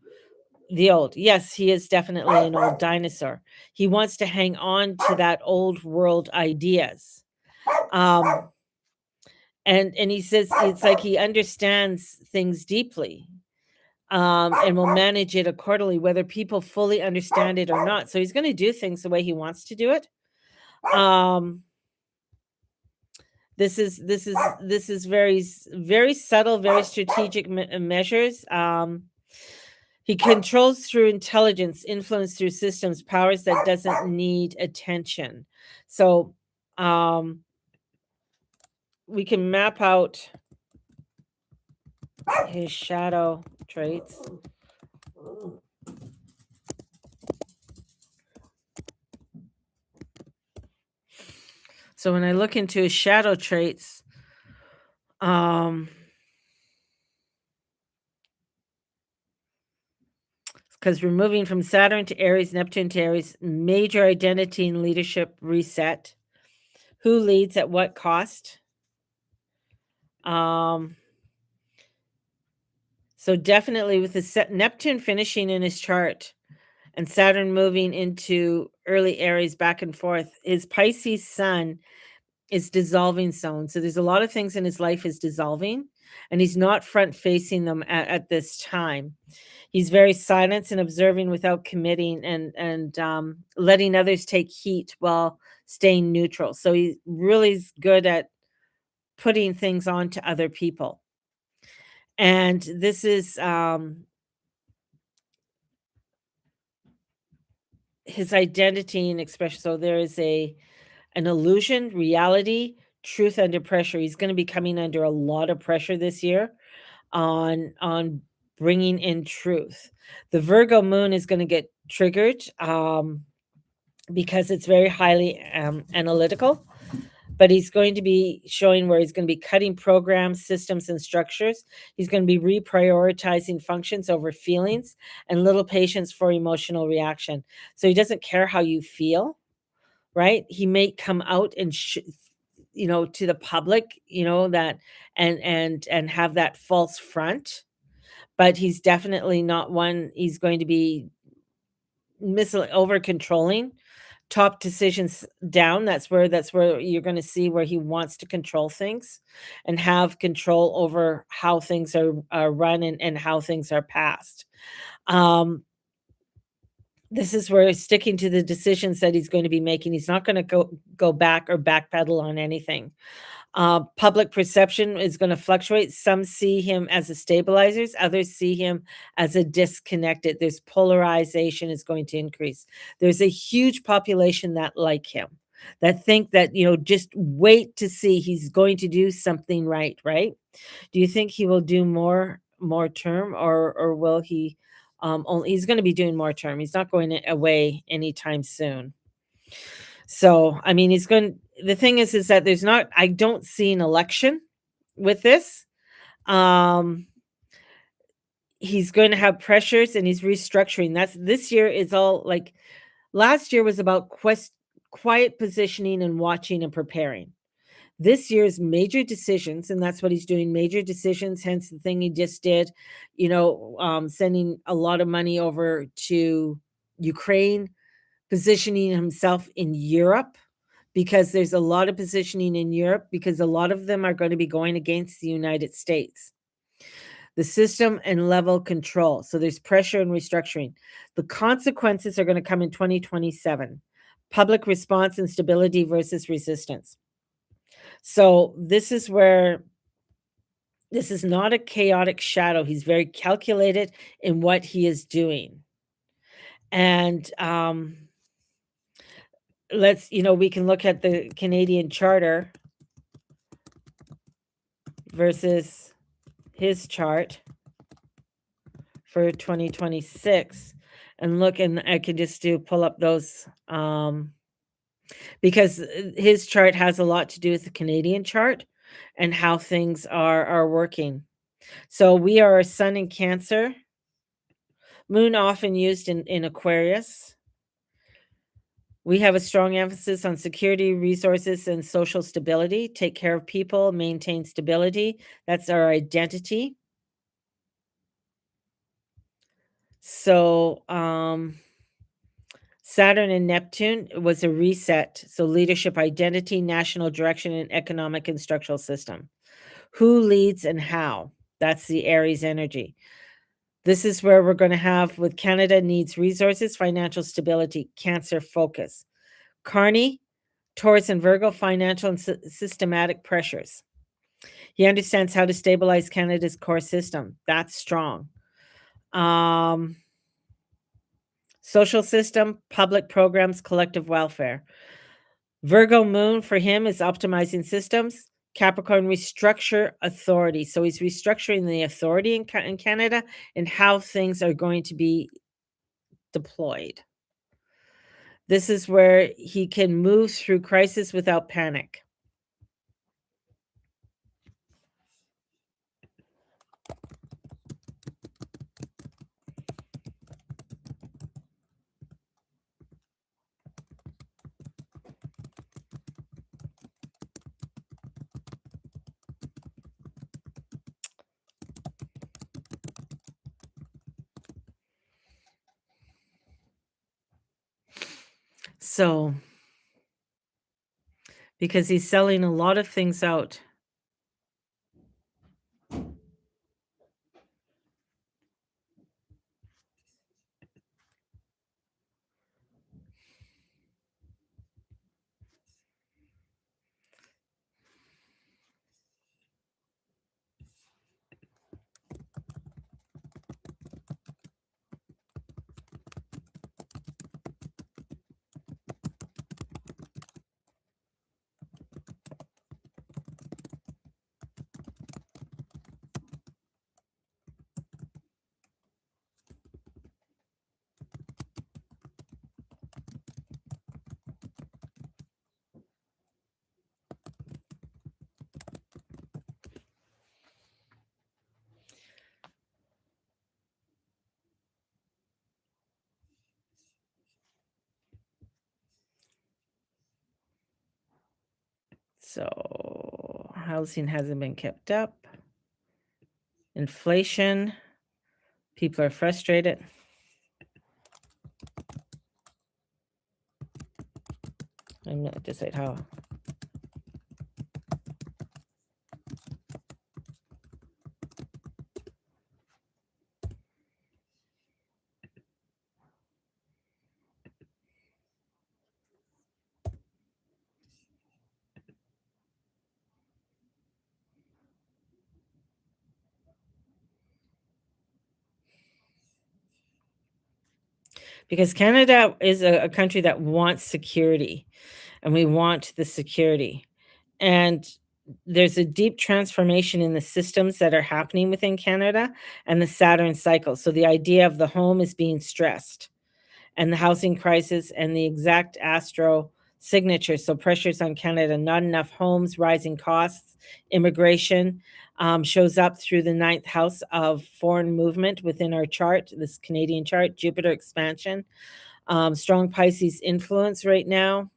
the old. Yes, he is definitely an old dinosaur. He wants to hang on to that old world ideas. Um, and he says it's like he understands things deeply, and will manage it accordingly, whether people fully understand it or not. So he's going to do things the way he wants to do it. This is very subtle, very strategic measures. He controls through intelligence, influence through systems, powers that doesn't need attention. So we can map out his shadow traits. So when I look into his shadow traits, because we're moving from Saturn to Aries, Neptune to Aries, major identity and leadership reset. Who leads at what cost? So definitely with the Neptune finishing in his chart and Saturn moving into early Aries back and forth, his Pisces sun is dissolving zone. So there's a lot of things in his life is dissolving, and he's not front facing them at this time. He's very silent and observing without committing, and letting others take heat while staying neutral. So he really is good at putting things on to other people. And this is his identity and expression. So there is an illusion, reality, truth under pressure. He's going to be coming under a lot of pressure this year on bringing in truth. The Virgo moon is going to get triggered because it's very highly analytical, but he's going to be showing where he's going to be cutting programs, systems, and structures. He's going to be reprioritizing functions over feelings and little patience for emotional reaction. So he doesn't care how you feel, right? He may come out and to the public, that and have that false front, but he's definitely not one. He's going to be over controlling, top decisions down. That's where you're going to see where he wants to control things and have control over how things are run and how things are passed. This is where he's sticking to the decisions that he's going to be making. He's not going to go back or backpedal on anything. Public perception is going to fluctuate. Some see him as a stabilizer, others see him as a disconnected. There's polarization is going to increase. There's a huge population that like him, that think that, just wait to see he's going to do something right? Do you think he will do more term, or will he only, he's going to be doing more term. He's not going away anytime soon. So, I mean, the thing is that I don't see an election with this. He's going to have pressures and he's restructuring. This year is all like last year was about quiet positioning and watching and preparing. This year's major decisions, and that's what he's doing, major decisions, hence the thing he just did, sending a lot of money over to Ukraine, positioning himself in Europe, because there's a lot of positioning in Europe, because a lot of them are going to be going against the United States. The system and level control. So there's pressure and restructuring. The consequences are going to come in 2027. Public response and stability versus resistance. So this is where this is not a chaotic shadow. He's very calculated in what he is doing. And we can look at the Canadian charter versus his chart for 2026 and look, and I can just pull up those because his chart has a lot to do with the Canadian chart and how things are working. So we are a sun in Cancer, moon often used in Aquarius. We have a strong emphasis on security, resources, and social stability. Take care of people, maintain stability. That's our identity. So, Saturn and Neptune was a reset. So, leadership, identity, national direction, and economic and structural system. Who leads and how? That's the Aries energy. This is where we're going to have with Canada needs resources, financial stability, Cancer focus. Carney, Taurus and Virgo, financial and systematic pressures. He understands how to stabilize Canada's core system. That's strong. Social system, public programs, collective welfare. Virgo moon for him is optimizing systems. Capricorn, restructure authority. So he's restructuring the authority in Canada and how things are going to be deployed. This is where he can move through crisis without panic. So, because he's selling a lot of things out. So, housing hasn't been kept up. Inflation. People are frustrated. I'm not decide how. Because Canada is a country that wants security, and we want the security. And there's a deep transformation in the systems that are happening within Canada and the Saturn cycle. So the idea of the home is being stressed, and the housing crisis and the exact astro signature. So pressures on Canada, not enough homes, rising costs, immigration shows up through the ninth house of foreign movement within our chart, this Canadian chart, Jupiter expansion, strong Pisces influence right now.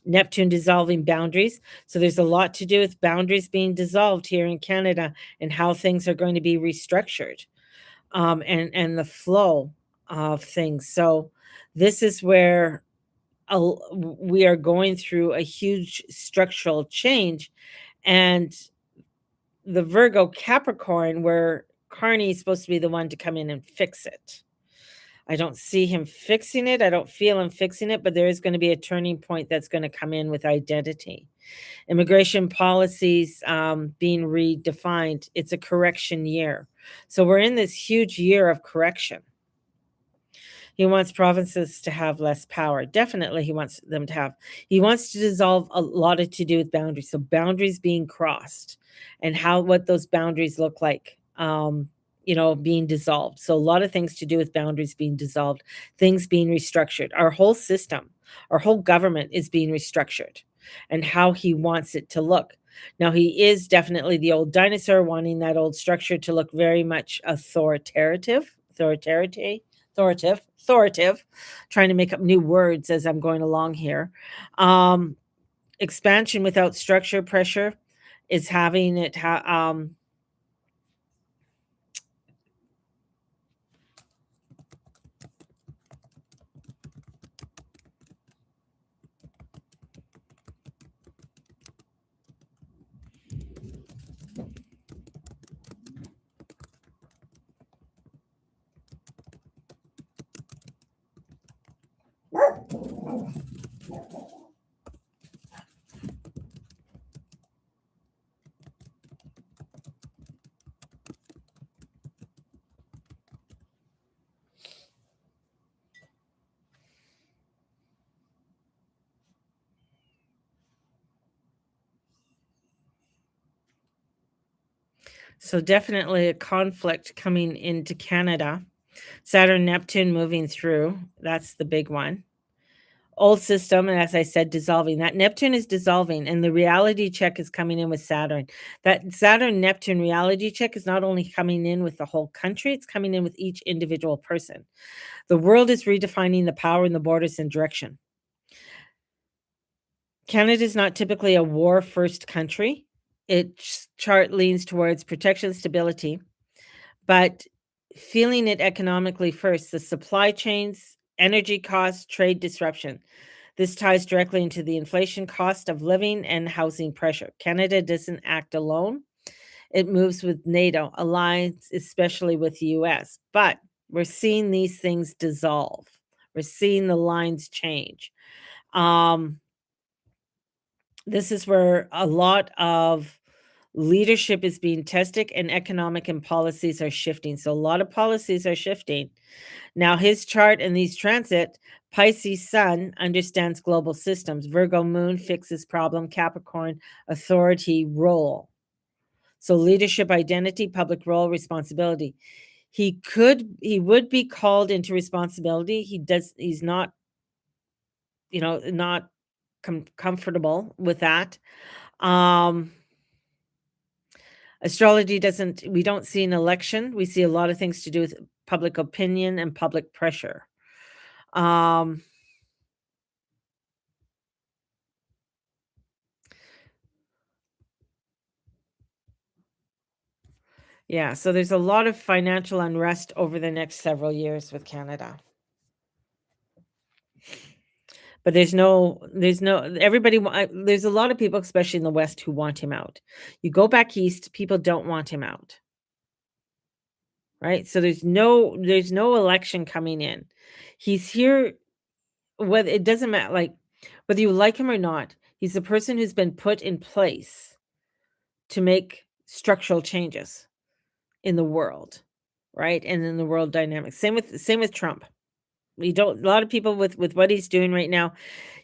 Neptune dissolving boundaries. So there's a lot to do with boundaries being dissolved here in Canada and how things are going to be restructured, and the flow of things. So this is where we are going through a huge structural change, and the Virgo Capricorn, where Carney is supposed to be the one to come in and fix it. I don't see him fixing it. I don't feel him fixing it, but there is going to be a turning point that's going to come in with identity. Immigration policies being redefined. It's a correction year. So we're in this huge year of correction. He wants provinces to have less power. Definitely, he wants them to have. He wants to dissolve a lot of to do with boundaries. So boundaries being crossed, and what those boundaries look like. Being dissolved. So a lot of things to do with boundaries being dissolved, things being restructured. Our whole system. Our whole government is being restructured and how he wants it to look. Now, he is definitely the old dinosaur, wanting that old structure to look very much authoritative, trying to make up new words as I'm going along here. Um, Expansion without structure pressure is having it so definitely a conflict coming into Canada. Saturn, Neptune moving through. That's the big one. Old system, and as I said, dissolving. That Neptune is dissolving, and the reality check is coming in with Saturn. That Saturn Neptune reality check is not only coming in with the whole country, it's coming in with each individual person. The world is redefining the power and the borders and direction. Canada is not typically a war first country. Its chart leans towards protection, stability, but feeling it economically first, the supply chains, energy costs, trade disruption. This ties directly into the inflation, cost of living, and housing pressure. Canada doesn't act alone. It moves with NATO, alliance, especially with the US. But we're seeing these things dissolve. We're seeing the lines change. Um, this is where a lot of leadership is being tested and economic and policies are shifting. So a lot of policies are shifting. Now, his chart and these transit, Pisces Sun understands global systems. Virgo Moon fixes problem. Capricorn, authority role. So leadership, identity, public role, responsibility. He would be called into responsibility. He's not, not comfortable with that. Um, Astrology we don't see an election. We see a lot of things to do with public opinion and public pressure. Um, yeah, so there's a lot of financial unrest over the next several years with Canada. But there's a lot of people, especially in the West, who want him out. You go back east, people don't want him out. Right? So there's no election coming in. He's here, whether it doesn't matter, like whether you like him or not, he's the person who's been put in place to make structural changes in the world, right? And in the world dynamics. Same with Trump. A lot of people with what he's doing right now,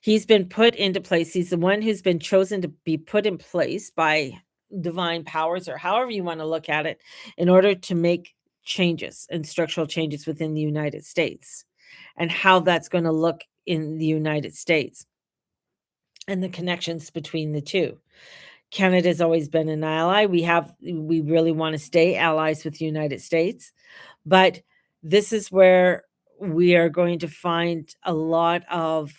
he's been put into place. He's the one who's been chosen to be put in place by divine powers, or however you want to look at it, in order to make changes and structural changes within the United States, and how that's going to look in the United States and the connections between the two. Canada's always been an ally. We really want to stay allies with the United States, but this is where we are going to find a lot of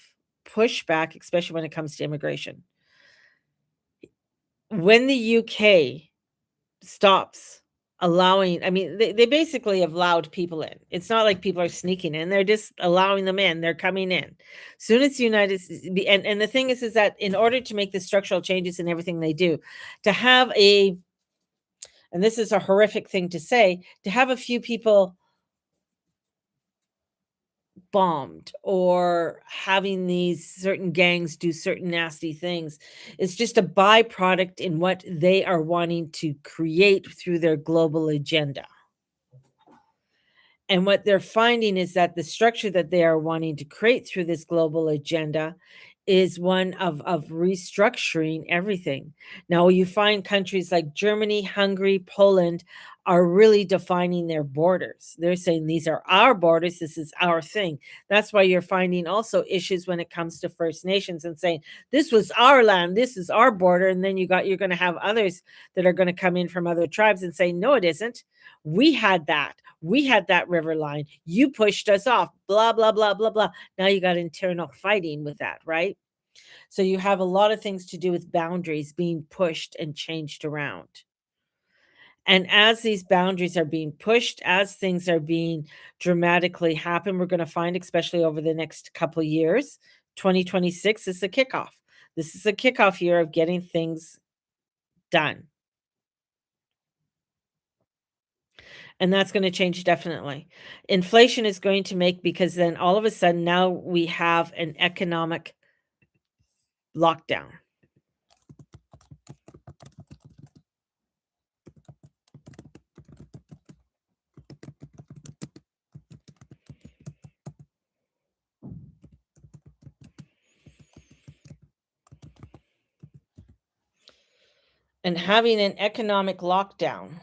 pushback, especially when it comes to immigration. When the UK stops allowing, I mean, they basically have allowed people in. It's not like people are sneaking in; they're just allowing them in. They're coming in. Soon as the and the thing is that in order to make the structural changes in everything they do, to have and this is a horrific thing to say, to have a few people bombed or having these certain gangs do certain nasty things is just a byproduct in what they are wanting to create through their global agenda. And what they're finding is that the structure that they are wanting to create through this global agenda is one of restructuring everything. Now, you find countries like Germany, Hungary, Poland are really defining their borders. They're saying these are our borders, this is our thing. That's why you're finding also issues when it comes to First Nations and saying this was our land, this is our border, and then you're going to have others that are going to come in from other tribes and say no, it isn't. We had that. We had that river line. You pushed us off. Blah blah blah blah blah. Now you got internal fighting with that, right? So you have a lot of things to do with boundaries being pushed and changed around. And as these boundaries are being pushed, as things are being dramatically happen, we're going to find, especially over the next couple of years, 2026 is the kickoff. This is a kickoff year of getting things done. And that's going to change definitely. Inflation is going to make, because then all of a sudden now we have an economic lockdown. And having an economic lockdown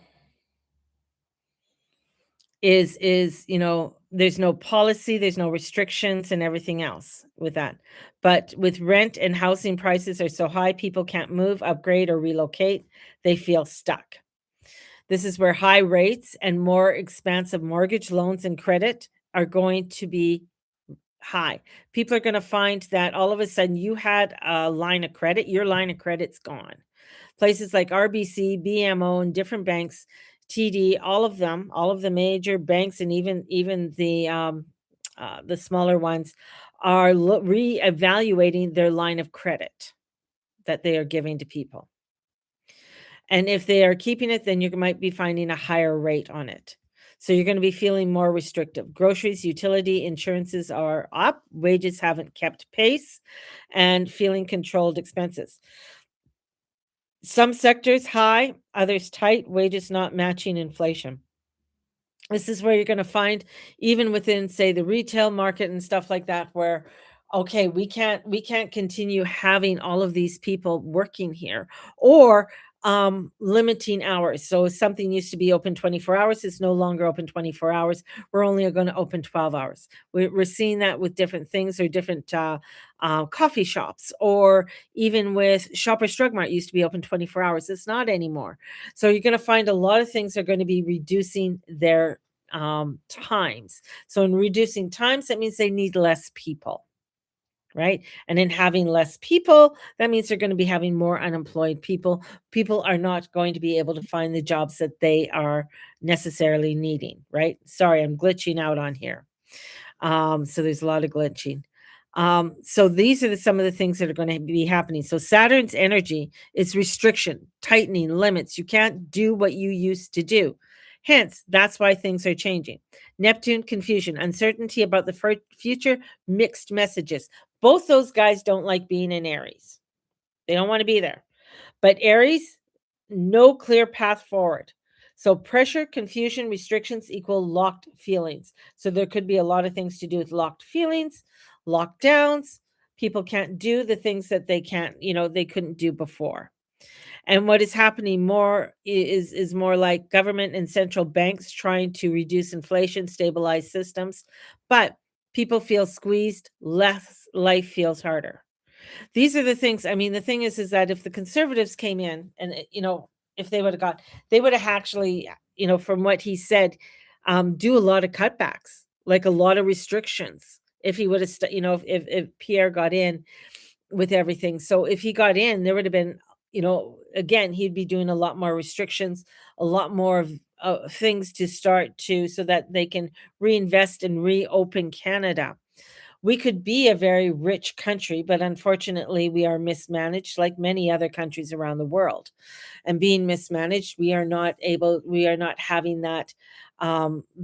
is, there's no policy, there's no restrictions and everything else with that. But with rent and housing prices are so high, people can't move, upgrade, or relocate. They feel stuck. This is where high rates and more expansive mortgage loans and credit are going to be high. People are going to find that all of a sudden you had a line of credit, your line of credit's gone. Places like RBC, BMO, and different banks, TD, all of them, all of the major banks, and even the smaller ones are reevaluating their line of credit that they are giving to people. And if they are keeping it, then you might be finding a higher rate on it. So you're going to be feeling more restrictive. Groceries, utility, insurances are up, wages haven't kept pace, and feeling controlled expenses. Some sectors high, others tight, wages not matching inflation. This is where you're going to find, even within, say, the retail market and stuff like that, where okay, we can't continue having all of these people working here, or limiting hours. So if something used to be open 24 hours, it's no longer open 24 hours. We're only going to open 12 hours. We're seeing that with different things, or different coffee shops, or even with Shoppers Drug Mart used to be open 24 hours. It's not anymore. So you're going to find a lot of things are going to be reducing their times. So in reducing times, that means they need less people, right? And in having less people, that means they're going to be having more unemployed people. People are not going to be able to find the jobs that they are necessarily needing, right? Sorry, I'm glitching out on here. So there's a lot of glitching. So these are some of the things that are going to be happening. So Saturn's energy is restriction, tightening, limits. You can't do what you used to do. Hence, that's why things are changing. Neptune, confusion, uncertainty about the future, mixed messages. Both those guys don't like being in Aries. They don't want to be there. But Aries, no clear path forward. So pressure, confusion, restrictions equal locked feelings. So there could be a lot of things to do with locked feelings, lockdowns. People can't do the things that they couldn't do before. And what is happening more is more like government and central banks trying to reduce inflation, stabilize systems, but people feel squeezed, less life feels harder. These are the things. I mean, the thing is that if the conservatives came in and if they would have got, they would have actually, from what he said, do a lot of cutbacks, like a lot of restrictions. If he would have, if Pierre got in with everything. So if he got in, there would have been, again, he'd be doing a lot more restrictions, a lot more of things to start to, so that they can reinvest and reopen Canada. We could be a very rich country, but unfortunately, we are mismanaged like many other countries around the world. And being mismanaged, we are not having that,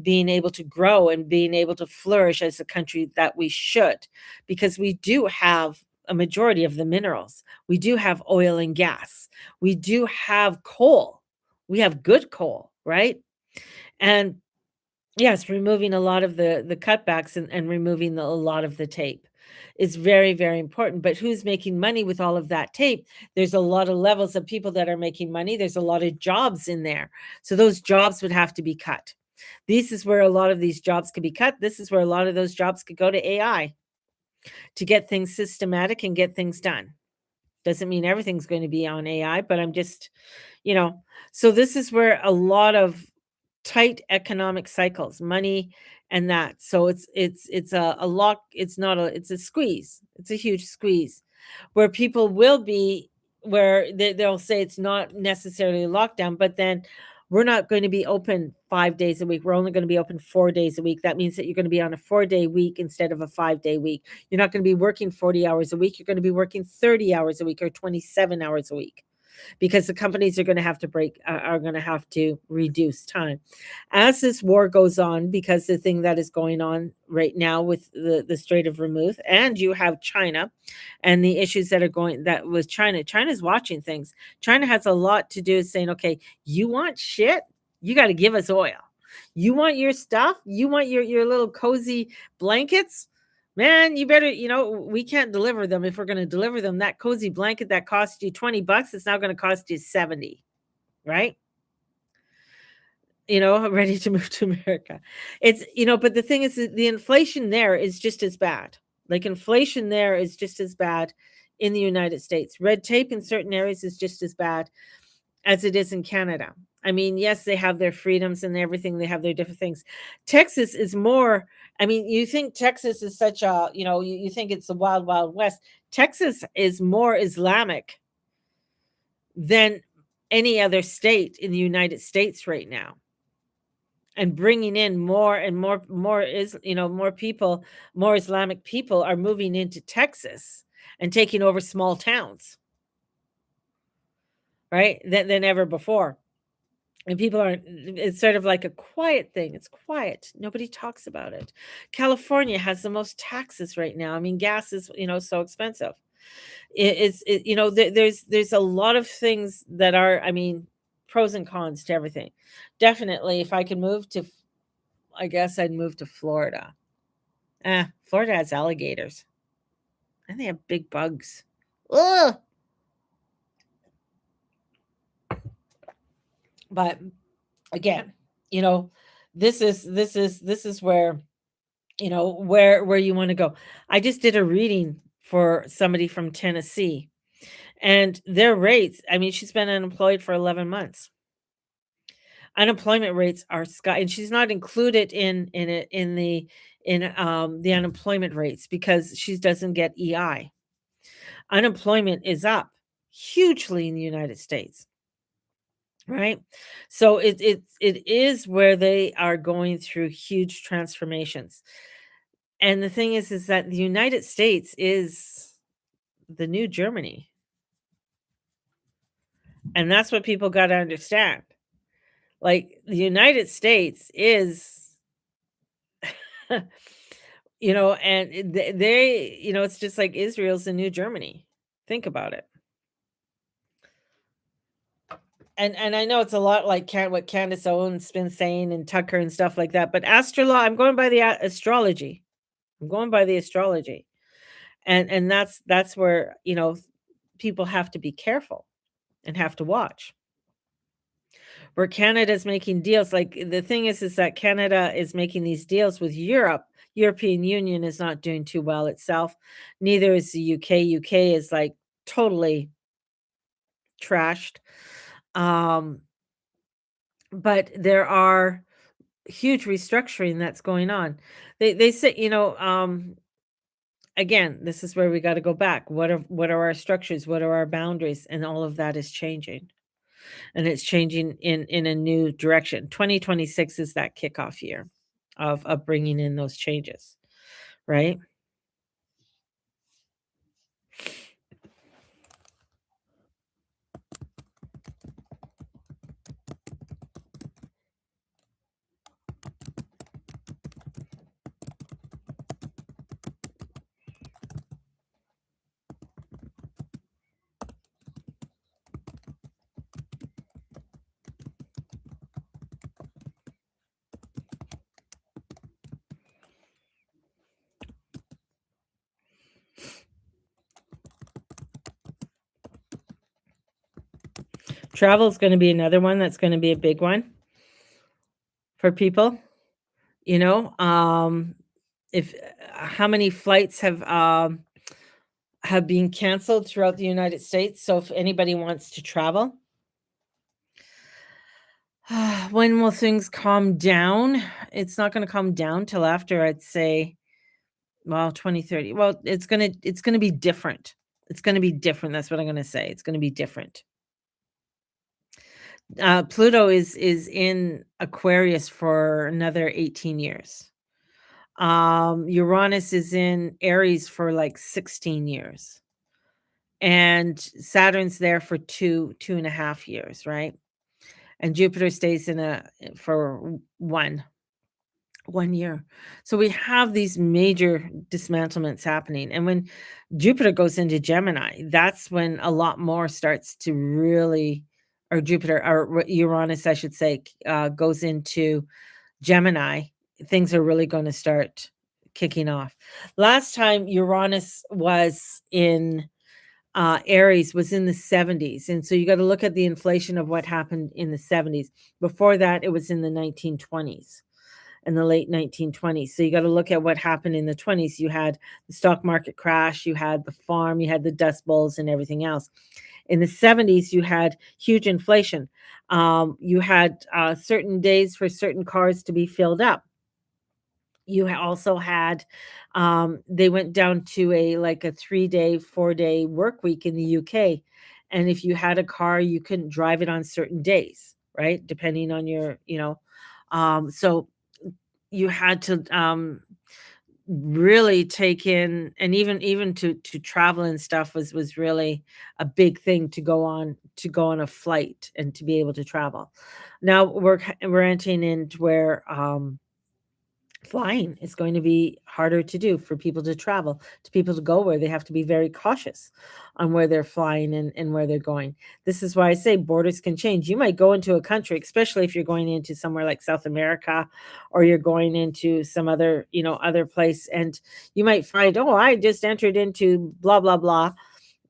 being able to grow and being able to flourish as a country that we should, because we do have a majority of the minerals. We do have oil and gas. We do have coal. We have good coal, right? And yes, removing a lot of the cutbacks and removing a lot of the tape. is very, very important. But who's making money with all of that tape? There's a lot of levels of people that are making money. There's a lot of jobs in there. So those jobs would have to be cut. This is where a lot of these jobs could be cut. This is where a lot of those jobs could go to AI to get things systematic and get things done. Doesn't mean everything's going to be on AI, but I'm just, you know, so this is where a lot of tight economic cycles, money and that. So it's a lock, it's not a it's a squeeze. It's a huge squeeze where people will be where they'll say it's not necessarily a lockdown, but then we're not going to be open 5 days a week. We're only going to be open 4 days a week. That means that you're going to be on a 4 day week instead of a 5 day week. You're not going to be working 40 hours a week. You're going to be working 30 hours a week or 27 hours a week because the companies are going to have to are going to have to reduce time as this war goes on, because the thing that is going on right now with the Strait of Hormuz, and you have China and the issues that are going that with China's watching things. China has a lot to do with saying, okay, you want shit, you got to give us oil. You want your stuff, you want your little cozy blankets, man, you better, we can't deliver them. If we're going to deliver them, that cozy blanket that cost you $20, it's now going to cost you 70, right? Ready to move to America. It's, but the thing is that the inflation there is just as bad. Like inflation there is just as bad in the United States. Red tape in certain areas is just as bad as it is in Canada. I mean, yes, they have their freedoms and everything. They have their different things. Texas is more, I mean, you think Texas is such a, you think it's the wild, wild west. Texas is more Islamic than any other state in the United States right now. And bringing in more and more is, more people, more Islamic people are moving into Texas and taking over small towns, right? Than ever before. And people aren't, it's sort of like a quiet thing. It's quiet. Nobody talks about it. California has the most taxes right now. I mean, gas is, so expensive. There's a lot of things that are, I mean, pros and cons to everything. Definitely, if I could move to, I guess I'd move to Florida. Florida has alligators and they have big bugs. Ugh. But again, you know, this is where, where you want to go. I just did a reading for somebody from Tennessee, and their rates, I mean, she's been unemployed for 11 months. Unemployment rates are sky, and she's not included in it in the unemployment rates because she doesn't get EI. Unemployment is up hugely in the United States. Right? So it is where they are going through huge transformations. And the thing is that the United States is the new Germany. And that's what people got to understand. Like the United States is and they, it's just like Israel's the new Germany. Think about it. And I know it's a lot like what Candace Owens been saying and Tucker and stuff like that, but I'm going by the astrology. I'm going by the astrology. And that's where, people have to be careful and have to watch. Where Canada's making deals, like the thing is that Canada is making these deals with Europe. European Union is not doing too well itself. Neither is the UK. UK is like totally trashed. Um, but there are huge restructuring that's going on. They say, again, this is where we got to go back. What are our structures? What are our boundaries? And all of that is changing. And it's changing in a new direction. 2026 is that kickoff year of bringing in those changes, right? Travel is going to be another one that's going to be a big one for people. You know, if how many flights have been canceled throughout the United States? So if anybody wants to travel, when will things calm down? It's not going to calm down till after, I'd say, well, 2030. Well, it's gonna be different. It's gonna be different. That's what I'm gonna say. It's gonna be different. Pluto is in Aquarius for another 18 years. Uranus is in Aries for like 16 years. And Saturn's there for 2.5 years, right? And Jupiter stays in a for one year. So we have these major dismantlements happening. And when Jupiter goes into Gemini, that's when a lot more starts to really, or Jupiter, or Uranus, I should say, goes into Gemini. Things are really going to start kicking off. Last time Uranus was in Aries was in the 70s. And so you got to look at the inflation of what happened in the 70s. Before that, it was in the 1920s, in the late 1920s. So you got to look at what happened in the 20s. You had the stock market crash, you had the farm, you had the dust bowls and everything else. In the 70s, you had huge inflation. You had certain days for certain cars to be filled up. You also had they went down to a like a 3-day, 4-day work week in the UK. And if you had a car, you couldn't drive it on certain days, right? Depending on your, so you had to really take in, and even to travel and stuff was really a big thing to go on a flight and to be able to travel. Now we're entering into where flying is going to be harder to do for people to travel, to people to go where they have to be very cautious on where they're flying and where they're going. This is why I say borders can change. You might go into a country, especially if you're going into somewhere like South America, or you're going into some other, other place, and you might find, oh, I just entered into blah, blah, blah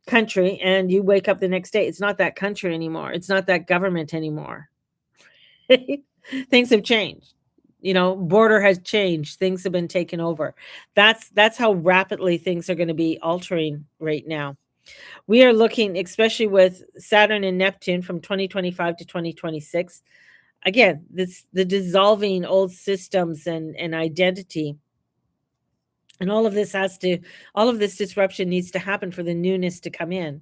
country, and you wake up the next day. It's not that country anymore. It's not that government anymore. Things have changed. Border has changed. Things have been taken over. That's how rapidly things are going to be altering right now. We are looking, especially with Saturn and Neptune from 2025 to 2026. Again, the dissolving old systems and identity. And all of this disruption needs to happen for the newness to come in.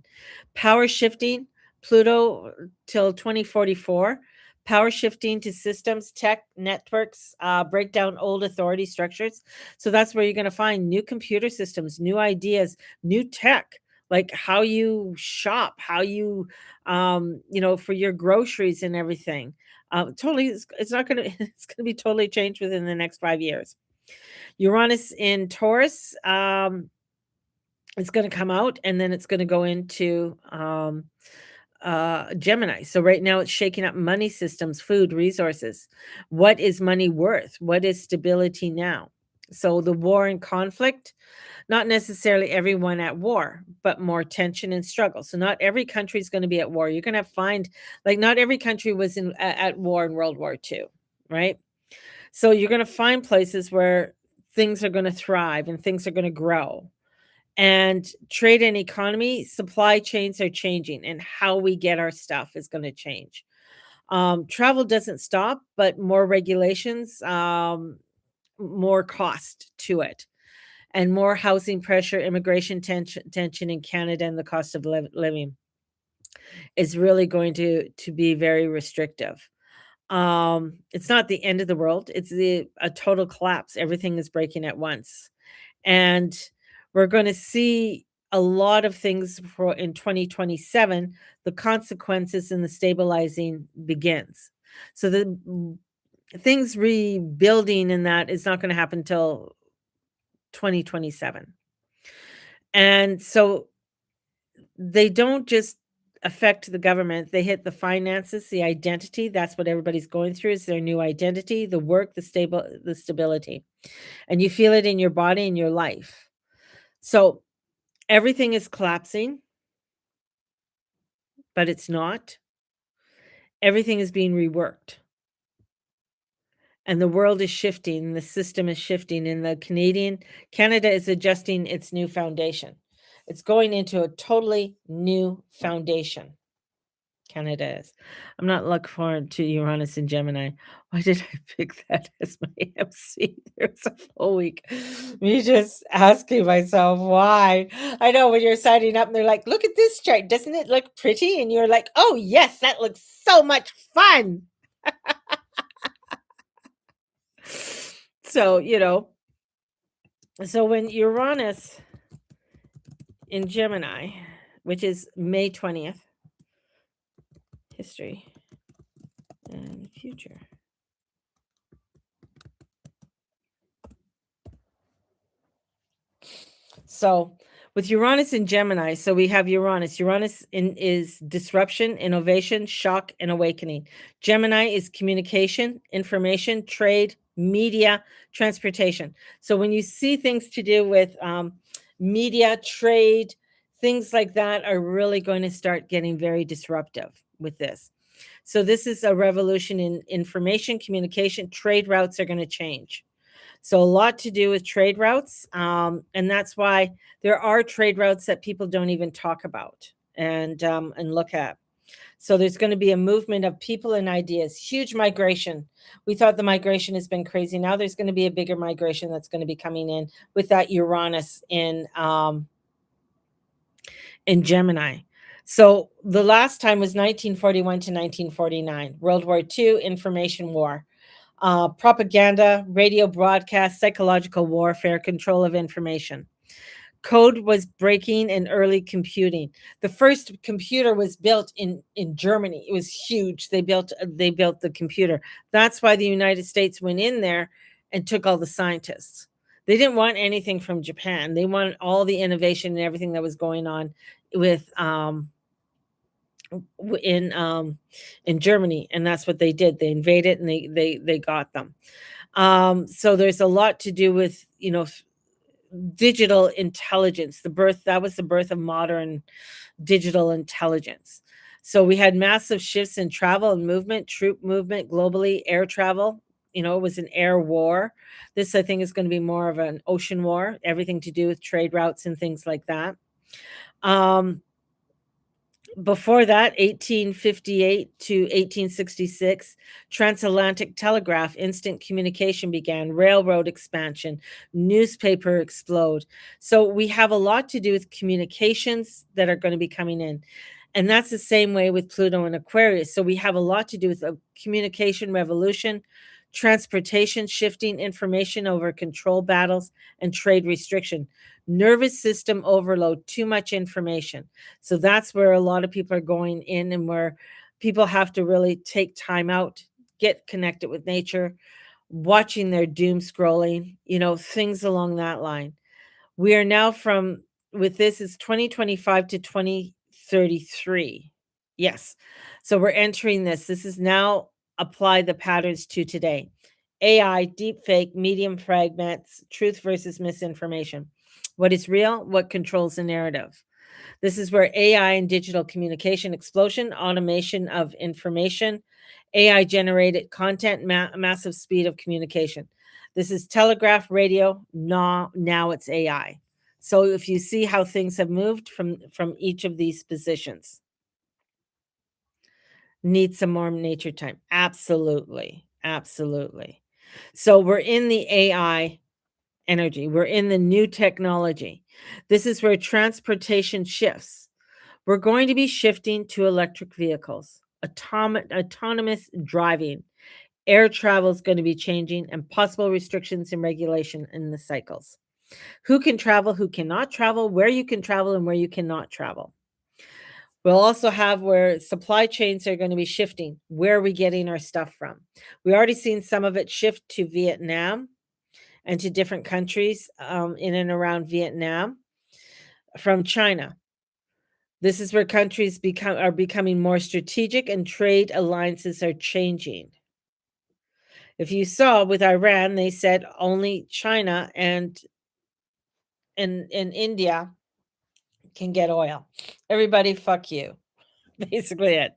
Power shifting, Pluto till 2044, power shifting to systems, tech, networks, break down old authority structures. So that's where you're going to find new computer systems, new ideas, new tech, like how you shop, how you, for your groceries and everything. Totally, it's not going to, it's going to be totally changed within the next 5 years. Uranus in Taurus, it's going to come out, and then it's going to go into Gemini. So right now it's shaking up money systems, food, resources. What is money worth? What is stability now? So the war and conflict, not necessarily everyone at war, but more tension and struggle. So not every country is going to be at war. You're going to find, like, not every country was at war in World War II, right? So you're going to find places where things are going to thrive and things are going to grow. And trade and economy, supply chains are changing, and how we get our stuff is going to change. Travel doesn't stop, but more regulations, more cost to it, and more housing pressure, immigration tension in Canada, and the cost of living is really going to be very restrictive. It's not the end of the world. It's a total collapse. Everything is breaking at once. And we're going to see a lot of things for in 2027. The consequences and the stabilizing begins. So the things rebuilding in that is not going to happen until 2027. And so they don't just affect the government, they hit the finances, the identity. That's what everybody's going through, is their new identity, the work, the stability. And you feel it in your body and your life. So everything is collapsing, but it's not. Everything is being reworked, and the world is shifting, the system is shifting, and Canada is adjusting its new foundation. It's going into a totally new foundation. Canada is. I'm not looking forward to Uranus and Gemini. Why did I pick that as my MC? There's a full week. Me just asking myself why. I know when you're signing up and they're like, look at this chart. Doesn't it look pretty? And you're like, oh, yes, that looks so much fun. So, so when Uranus in Gemini, which is May 20th, history and future. So with Uranus in Gemini, so we have Uranus. Is disruption, innovation, shock, and awakening. Gemini is communication, information, trade, media, transportation. So when you see things to do with media, trade, things like that are really going to start getting very disruptive with this. So this is a revolution in information, communication, trade routes are going to change. So a lot to do with trade routes, and that's why there are trade routes that people don't even talk about and look at. So there's going to be a movement of people and ideas, huge migration. We thought the migration has been crazy. Now there's going to be a bigger migration that's going to be coming in with that Uranus in Gemini. So the last time was 1941 to 1949, World War II, information war. Propaganda, radio broadcast, psychological warfare, control of information. Code was breaking and early computing. The first computer was built in Germany. It was huge. They built the computer. That's why the United States went in there and took all the scientists. They didn't want anything from Japan. They wanted all the innovation and everything that was going on with in in Germany, and that's what they did. They invaded and they got them. So there's a lot to do with digital intelligence. That was the birth of modern digital intelligence. So we had massive shifts in travel and movement, troop movement globally, air travel. It was an air war. This, I think, is going to be more of an ocean war, everything to do with trade routes and things like that. Before that, 1858 to 1866, transatlantic telegraph, instant communication began, railroad expansion, newspaper explode. So we have a lot to do with communications that are going to be coming in. And that's the same way with Pluto and Aquarius. So we have a lot to do with a communication revolution, transportation, shifting information over control battles, and trade restriction. Nervous system overload, too much information. So that's where a lot of people are going in, and where people have to really take time out, get connected with nature, watching their doom scrolling, things along that line. We are now with this is 2025 to 2033. Yes. So we're entering this. This is now apply the patterns to today. AI, deep fake, medium fragments, truth versus misinformation. What is real? What controls the narrative? This is where AI and digital communication explosion, automation of information, AI generated content, massive speed of communication. This is telegraph, radio. Now it's AI. So if you see how things have moved from each of these positions, need some more nature time. Absolutely, absolutely. So we're in the AI energy. We're in the new technology. This is where transportation shifts. We're going to be shifting to electric vehicles, autonomous driving. Air travel is going to be changing, and possible restrictions and regulation in the cycles. Who can travel, who cannot travel, where you can travel, and where you cannot travel. We'll also have where supply chains are going to be shifting. Where are we getting our stuff from? We already seen some of it shift to Vietnam and to different countries in and around Vietnam from China. This is where countries are becoming more strategic, and trade alliances are changing. If you saw with Iran, they said only China and India can get oil. Everybody, fuck you. Basically it.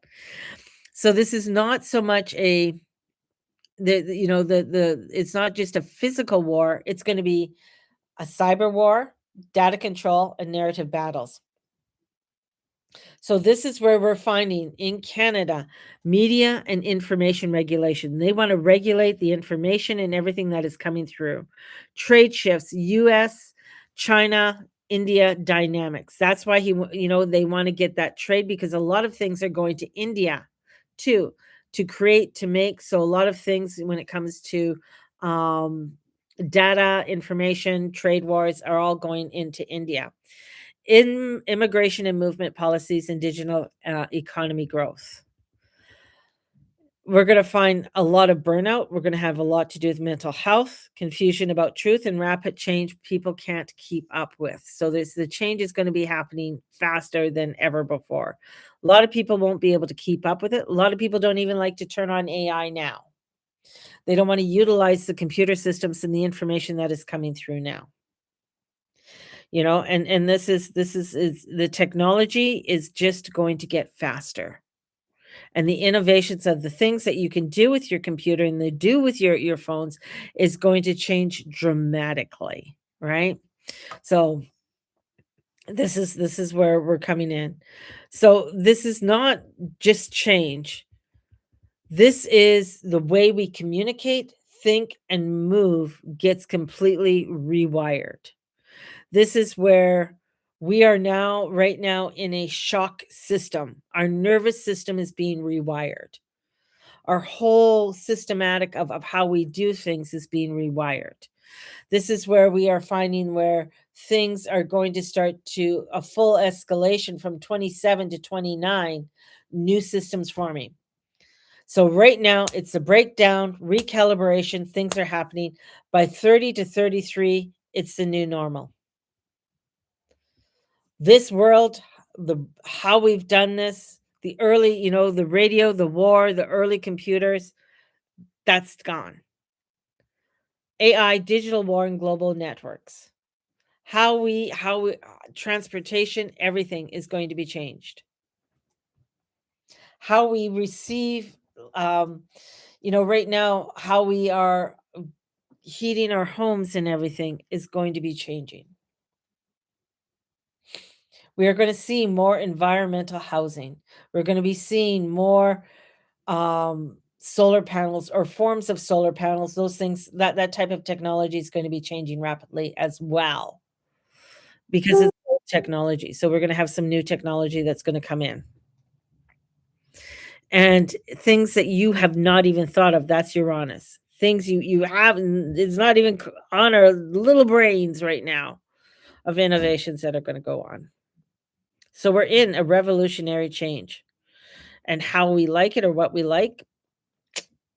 So this is not so much the it's not just a physical war, it's going to be a cyber war, data control, and narrative battles. So this is where we're finding in Canada media and information regulation. They want to regulate the information and everything that is coming through. Trade shifts, US, China, India dynamics. That's why they want to get that trade, because a lot of things are going to India too, to create, to make. So a lot of things when it comes to um, data, information, trade wars are all going into India. In immigration and movement policies and digital economy growth. We're going to find a lot of burnout. We're going to have a lot to do with mental health, confusion about truth, and rapid change people can't keep up with. So the change is going to be happening faster than ever before. A lot of people won't be able to keep up with it. A lot of people don't even like to turn on AI now. They don't want to utilize the computer systems and the information that is coming through now. And this is the technology is just going to get faster, and the innovations of the things that you can do with your computer and they do with your phones is going to change dramatically, right? So this is where we're coming in. So this is not just change, this is the way we communicate, think, and move gets completely rewired. This is where we are now, right now, in a shock system. Our nervous system is being rewired. Our whole systematic of how we do things is being rewired. This is where we are finding where things are going to start to a full escalation from 27 to 29, new systems forming. So right now it's a breakdown, recalibration, things are happening. By 30 to 33, it's the new normal. This world, the how we've done this, the early, the radio, the war, the early computers, that's gone. AI, digital war, and global networks. How we transportation, everything is going to be changed. How we receive, right now, how we are heating our homes and everything is going to be changing. We are going to see more environmental housing. We're going to be seeing more solar panels or forms of solar panels. Those things, that type of technology is going to be changing rapidly as well, because it's old technology. So we're going to have some new technology that's going to come in, and things that you have not even thought of. That's Uranus. Things you haven't. It's not even on our little brains right now of innovations that are going to go on. So we're in a revolutionary change, and how we like it or what we like,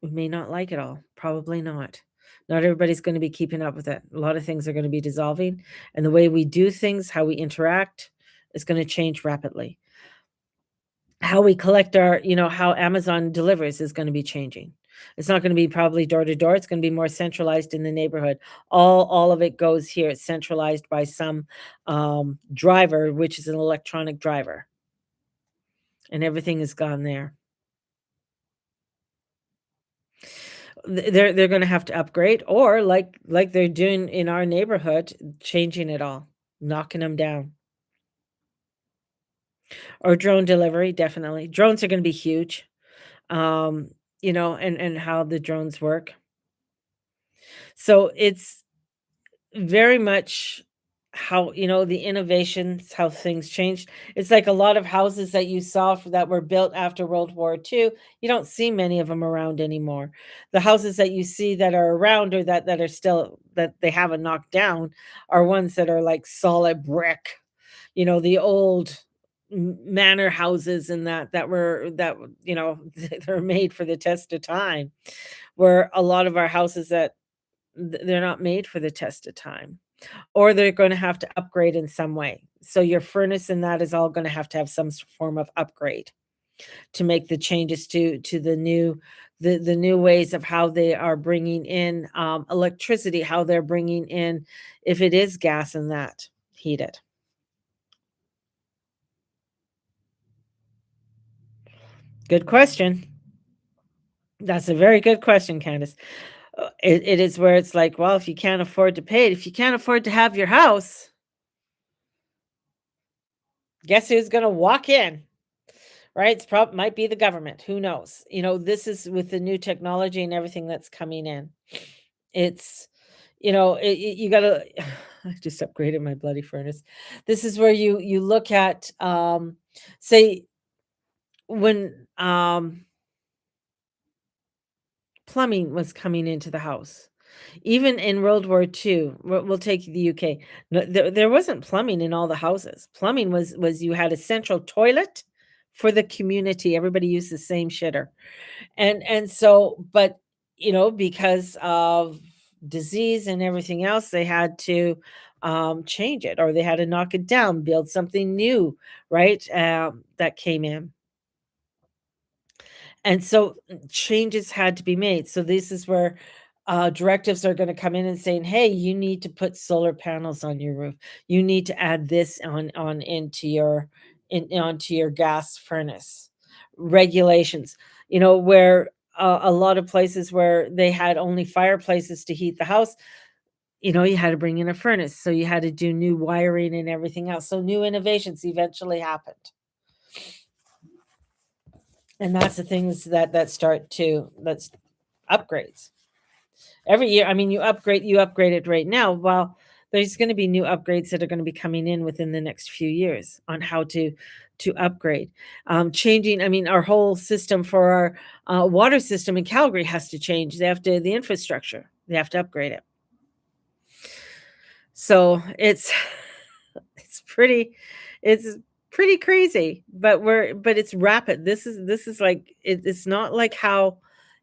we may not like it all. Probably not. Not everybody's going to be keeping up with it. A lot of things are going to be dissolving, and the way we do things, how we interact, is going to change rapidly. How we collect how Amazon delivers is going to be changing. It's not going to be probably door to door. It's going to be more centralized in the neighborhood. All of it goes here. It's centralized by some driver, which is an electronic driver, and everything is gone there. They're gonna have to upgrade, or like they're doing in our neighborhood, changing it all, knocking them down. Or drone delivery, definitely. Drones are gonna be huge, and how the drones work. So it's very much how, the innovations, how things changed. It's like a lot of houses that you saw that were built after World War II, you don't see many of them around anymore. The houses that you see that are around, or that are still, that they haven't knocked down, are ones that are like solid brick, the old manor houses, and they're made for the test of time, where a lot of our houses that they're not made for the test of time, or they're gonna have to upgrade in some way. So your furnace and that is all gonna have to have some form of upgrade to make the changes to the new ways of how they are bringing in, electricity, how they're bringing in, if it is gas and that, heated. Good question. That's a very good question, Candace. It is where it's like, well, if you can't afford to pay it, if you can't afford to have your house, guess who's going to walk in? Right? It's might be the government. Who knows? This is with the new technology and everything that's coming in. It's, you got to. I just upgraded my bloody furnace. This is where you look at, say, when plumbing was coming into the house. Even in World War II, we'll take the UK. No, there wasn't plumbing in all the houses. Plumbing was you had a central toilet for the community. Everybody used the same shitter. And so, but because of disease and everything else, they had to change it, or they had to knock it down, build something new, right? That came in. And so changes had to be made. So this is where directives are going to come in and saying, "Hey, you need to put solar panels on your roof. You need to add this on into your onto your gas furnace." Regulations, where a lot of places where they had only fireplaces to heat the house, you had to bring in a furnace. So you had to do new wiring and everything else. So new innovations eventually happened. And that's the things that start to that's upgrades. Every year, I mean, you upgrade it right now. Well, there's going to be new upgrades that are going to be coming in within the next few years on how to upgrade. Changing, I mean, our whole system for our water system in Calgary has to change. They have to the infrastructure. They have to upgrade it. So it's pretty it's pretty crazy, but it's rapid. This is like it's not like how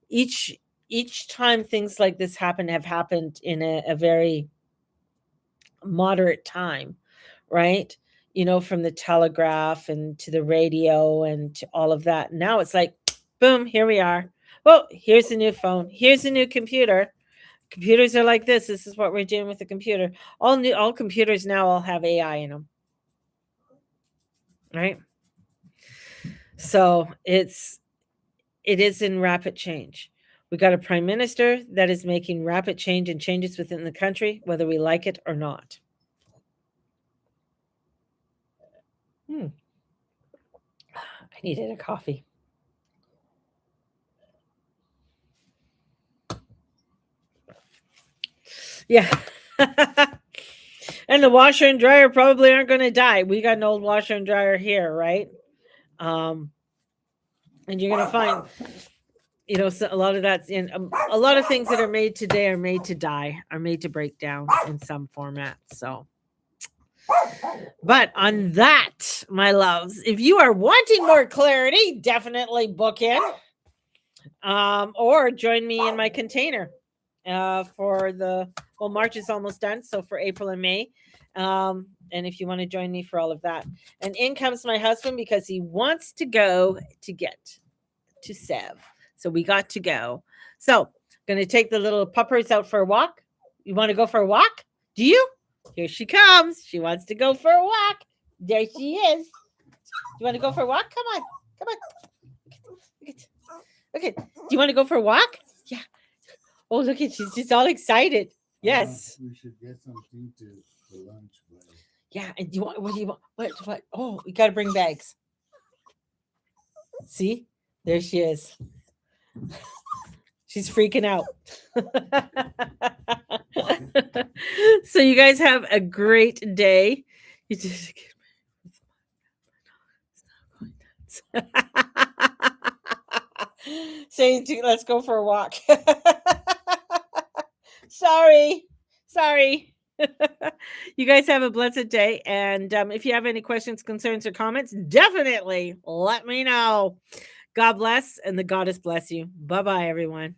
each each time things like this have happened in a very moderate time, right? From the telegraph and to the radio and to all of that. Now it's like, boom, here we are. Well, here's a new phone. Here's a new computer. Computers are like this. This is what we're doing with the computer. All computers now all have AI in them, right? So it is in rapid change. We got a prime minister that is making rapid change and changes within the country, whether we like it or not. I needed a coffee. Yeah. And the washer and dryer probably aren't going to die. We got an old washer and dryer here, right? And you're going to find, so a lot of that's in a lot of things that are made today are made to die, are made to break down in some format. So, but on that, my loves, if you are wanting more clarity, definitely book in, or join me in my container for March is almost done, so for April and May. And if you want to join me for all of that. And in comes my husband because he wants to go to get to Sev. So we got to go. So going to take the little puppers out for a walk. You want to go for a walk? Do you? Here she comes. She wants to go for a walk. There she is. You want to go for a walk? Come on. Come on. Okay. Do you want to go for a walk? Yeah. Oh, look at she's just all excited. Yes. We should get something for lunch. Yeah, and do you want? What do you want? What? Oh, we got to bring bags. See, there she is. She's freaking out. So you guys have a great day. You just say, let's go for a walk. Sorry. You guys have a blessed day. And if you have any questions, concerns, or comments, definitely let me know. God bless, and the goddess bless you. Bye-bye, everyone.